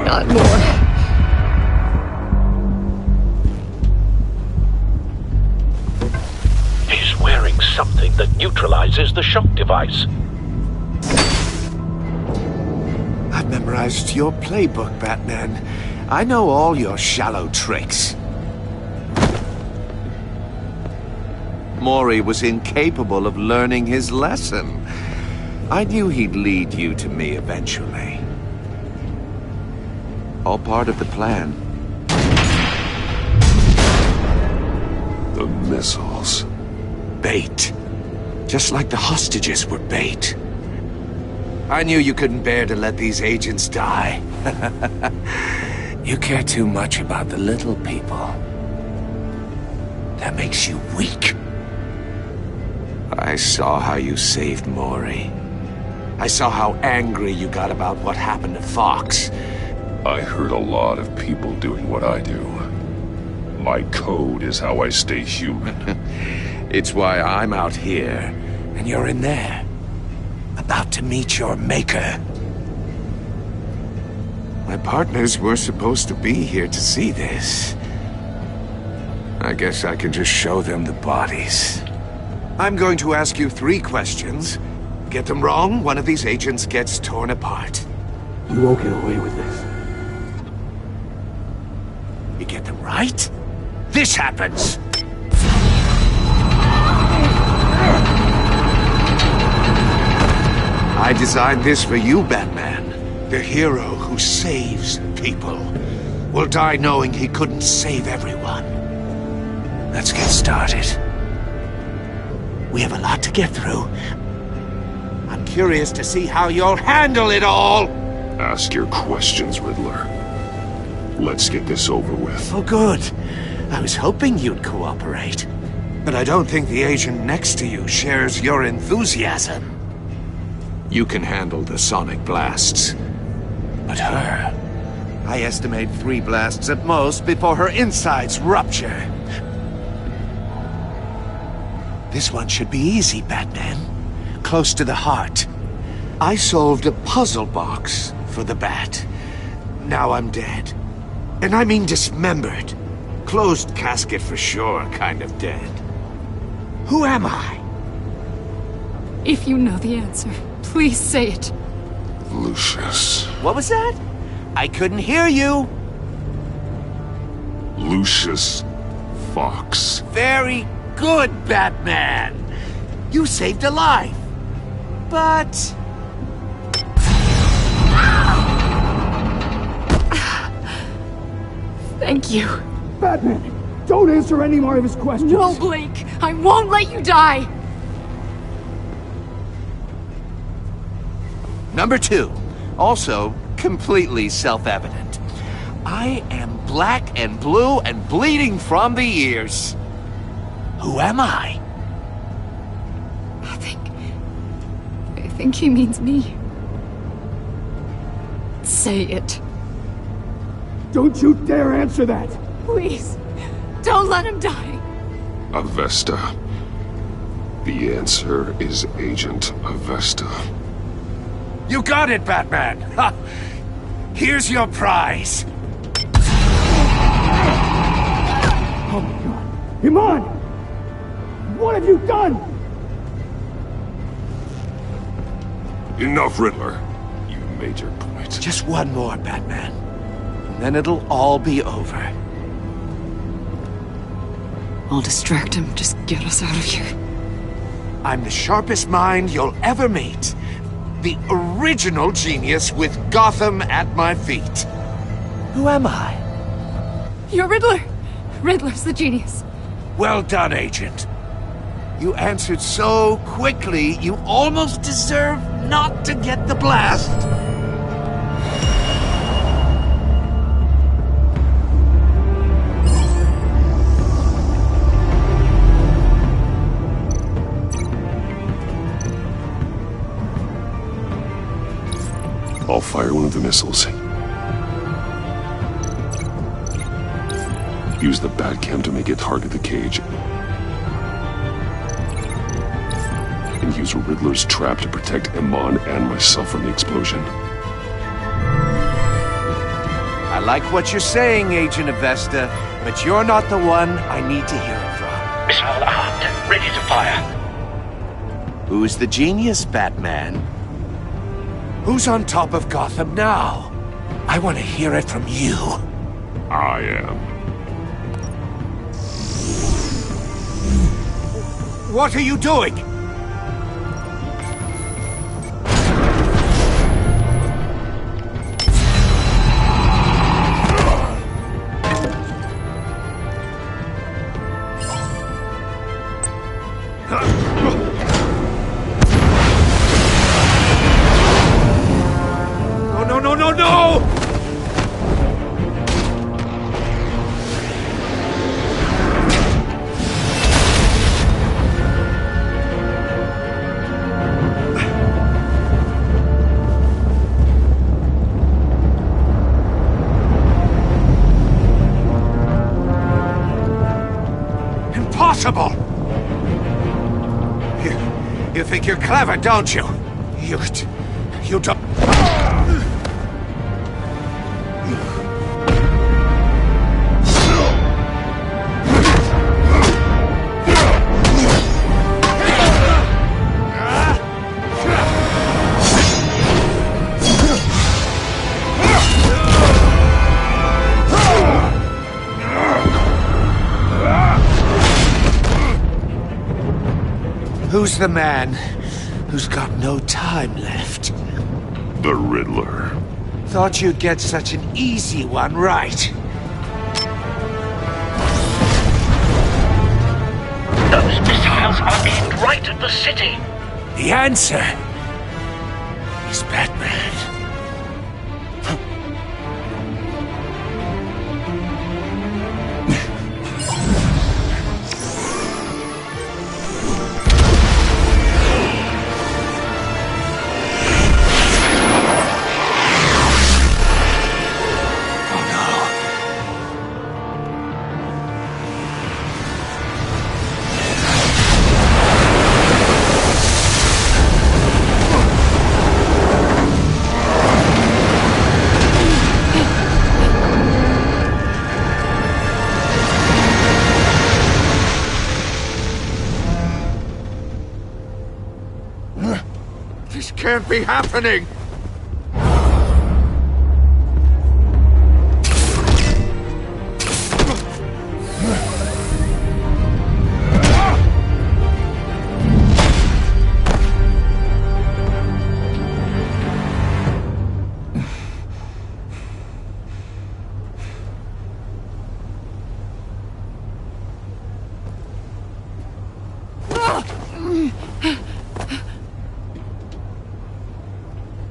Not more. He's wearing something that neutralizes the shock device. I've memorized your playbook, Batman. I know all your shallow tricks. Mori was incapable of learning his lesson. I knew he'd lead you to me eventually. All part of the plan. The missiles. Bait. Just like the hostages were bait. I knew you couldn't bear to let these agents die. You care too much about the little people. That makes you weak. I saw how you saved Mori. I saw how angry you got about what happened to Fox. I hurt a lot of people doing what I do. My code is how I stay human. It's why I'm out here, and you're in there. About to meet your maker. My partners were supposed to be here to see this. I guess I can just show them the bodies. I'm going to ask you 3 questions. Get them wrong, one of these agents gets torn apart. You won't get away with this. You get them right, this happens! I designed this for you, Batman. The hero who saves people will die knowing he couldn't save everyone. Let's get started. We have a lot to get through. I'm curious to see how you'll handle it all! Ask your questions, Riddler. Let's get this over with. Oh, good. I was hoping you'd cooperate. But I don't think the agent next to you shares your enthusiasm. You can handle the sonic blasts. But her... I estimate 3 blasts at most before her insides rupture. This one should be easy, Batman. Close to the heart. I solved a puzzle box for the Bat. Now I'm dead. And I mean dismembered. Closed casket for sure, kind of dead. Who am I? If you know the answer, please say it. Lucius. What was that? I couldn't hear you. Lucius Fox. Very good, Batman. You saved a life. But... Thank you. Batman, don't answer any more of his questions. No, Blake. I won't let you die. Number 2. Also, completely self-evident. I am black and blue and bleeding from the ears. Who am I? I think he means me. Say it. Don't you dare answer that! Please, don't let him die. Avesta. The answer is Agent Avesta. You got it, Batman! Ha! Here's your prize! Oh my god! Iman! What have you done? Enough, Riddler. You made your point. Just one more, Batman. And then it'll all be over. I'll distract him. Just get us out of here. I'm the sharpest mind you'll ever meet. The original genius with Gotham at my feet. Who am I? You're Riddler. Riddler's the genius. Well done, Agent. You answered so quickly, you almost deserve not to get the blast. I'll fire one of the missiles. Use the Batcam to make it target the cage. And use Riddler's trap to protect Iman and myself from the explosion. I like what you're saying, Agent Avesta, but you're not the one I need to hear it from. Missile armed, ready to fire. Who's the genius, Batman? Who's on top of Gotham now? I want to hear it from you. I am. What are you doing? No! Impossible! You think you're clever, don't you? You don't... Who's the man who's got no time left? The Riddler. Thought you'd get such an easy one right. Those missiles are aimed right at the city. The answer is Batman. This can't be happening!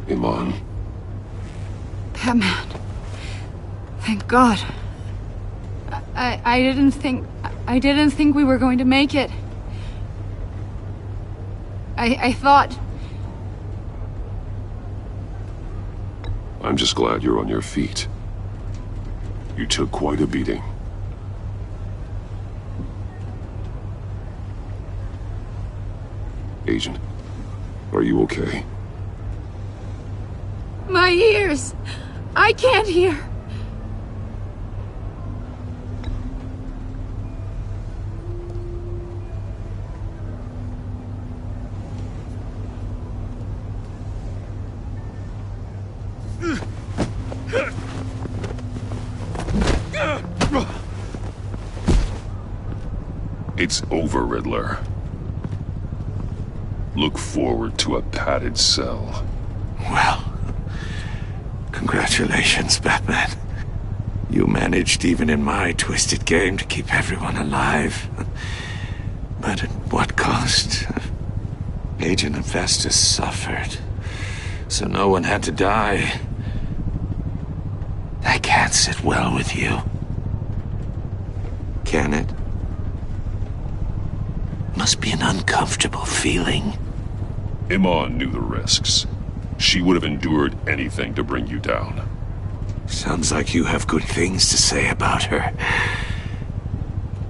Iman. Batman. Thank God. I didn't think we were going to make it. I thought... I'm just glad you're on your feet. You took quite a beating. Agent, are you okay? My ears! I can't hear! It's over, Riddler. Look forward to a padded cell. Well, congratulations, Batman. You managed even in my twisted game to keep everyone alive. But at what cost? Agent Avestus suffered, so no one had to die. That can't sit well with you. Can it? Must be an uncomfortable feeling. Iman knew the risks. She would have endured anything to bring you down. Sounds like you have good things to say about her.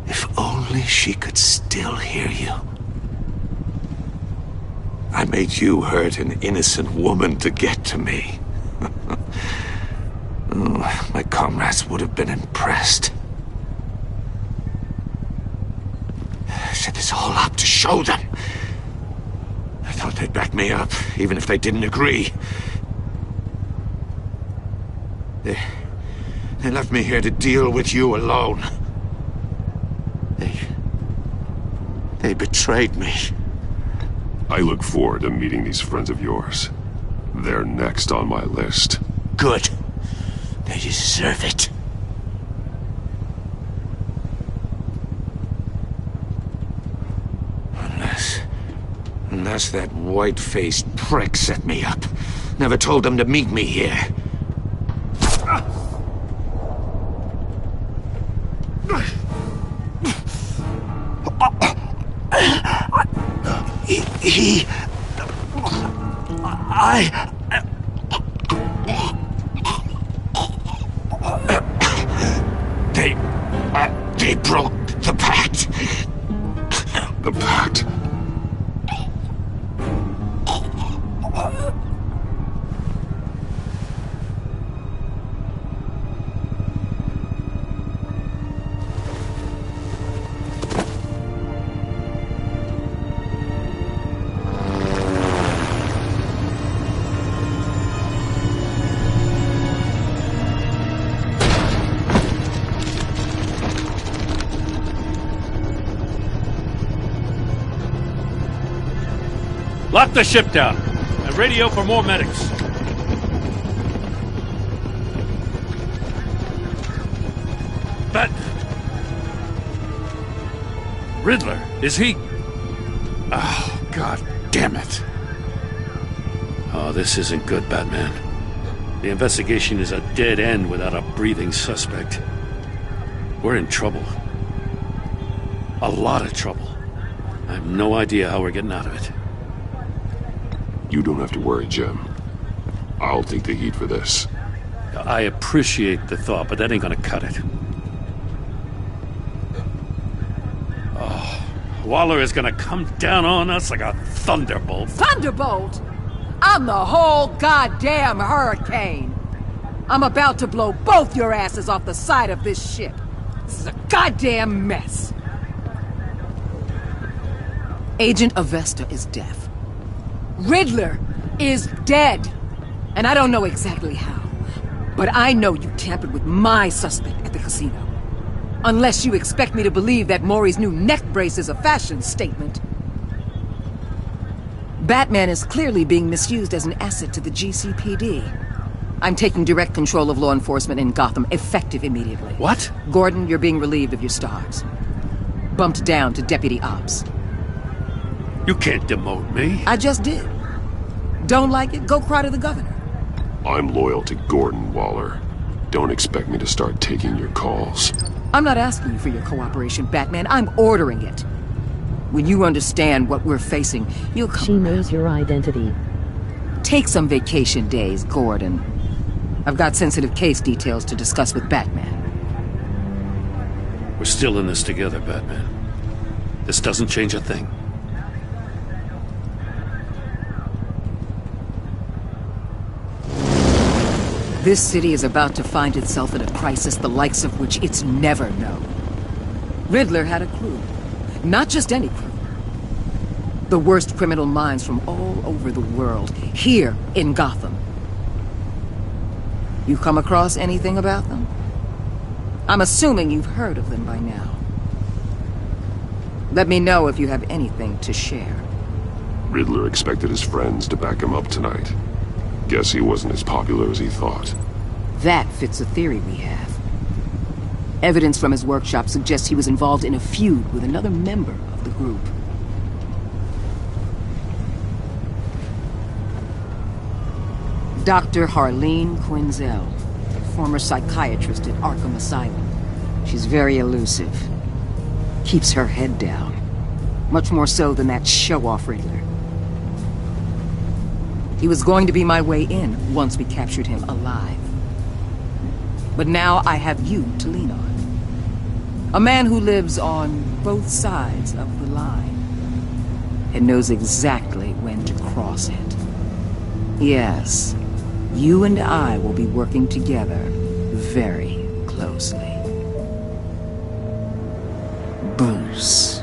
If only she could still hear you. I made you hurt an innocent woman to get to me. Oh, my comrades would have been impressed. I set this all up to show them. I thought they'd back me up, even if they didn't agree. They left me here to deal with you alone. They betrayed me. I look forward to meeting these friends of yours. They're next on my list. Good. They deserve it. Unless that white-faced prick set me up. Never told them to meet me here. They broke the pact. The pact? Lock the ship down and radio for more medics. But Riddler, is he? Oh, God damn it. Oh, this isn't good, Batman. The investigation is a dead end without a breathing suspect. We're in trouble. A lot of trouble. I have no idea how we're getting out of it. You don't have to worry, Jim. I'll take the heat for this. I appreciate the thought, but that ain't gonna cut it. Oh, Waller is gonna come down on us like a thunderbolt. Thunderbolt? I'm the whole goddamn hurricane. I'm about to blow both your asses off the side of this ship. This is a goddamn mess. Agent Avesta is deaf. Riddler is dead. And I don't know exactly how. But I know you tampered with my suspect at the casino. Unless you expect me to believe that Maury's new neck brace is a fashion statement. Batman is clearly being misused as an asset to the GCPD. I'm taking direct control of law enforcement in Gotham, effective immediately. What? Gordon, you're being relieved of your stars. Bumped down to Deputy Ops. You can't demote me. I just did. Don't like it? Go cry to the governor. I'm loyal to Gordon Waller. Don't expect me to start taking your calls. I'm not asking you for your cooperation, Batman. I'm ordering it. When you understand what we're facing, you'll come. She knows your identity. Take some vacation days, Gordon. I've got sensitive case details to discuss with Batman. We're still in this together, Batman. This doesn't change a thing. This city is about to find itself in a crisis the likes of which it's never known. Riddler had a crew. Not just any crew. The worst criminal minds from all over the world, here in Gotham. You come across anything about them? I'm assuming you've heard of them by now. Let me know if you have anything to share. Riddler expected his friends to back him up tonight. Guess he wasn't as popular as he thought. That fits a theory we have. Evidence from his workshop suggests he was involved in a feud with another member of the group. Dr. Harleen Quinzel, former psychiatrist at Arkham Asylum. She's very elusive. Keeps her head down. Much more so than that show-off Riddler. He was going to be my way in once we captured him alive. But now I have you to lean on. A man who lives on both sides of the line and knows exactly when to cross it. Yes, you and I will be working together very closely. Bruce.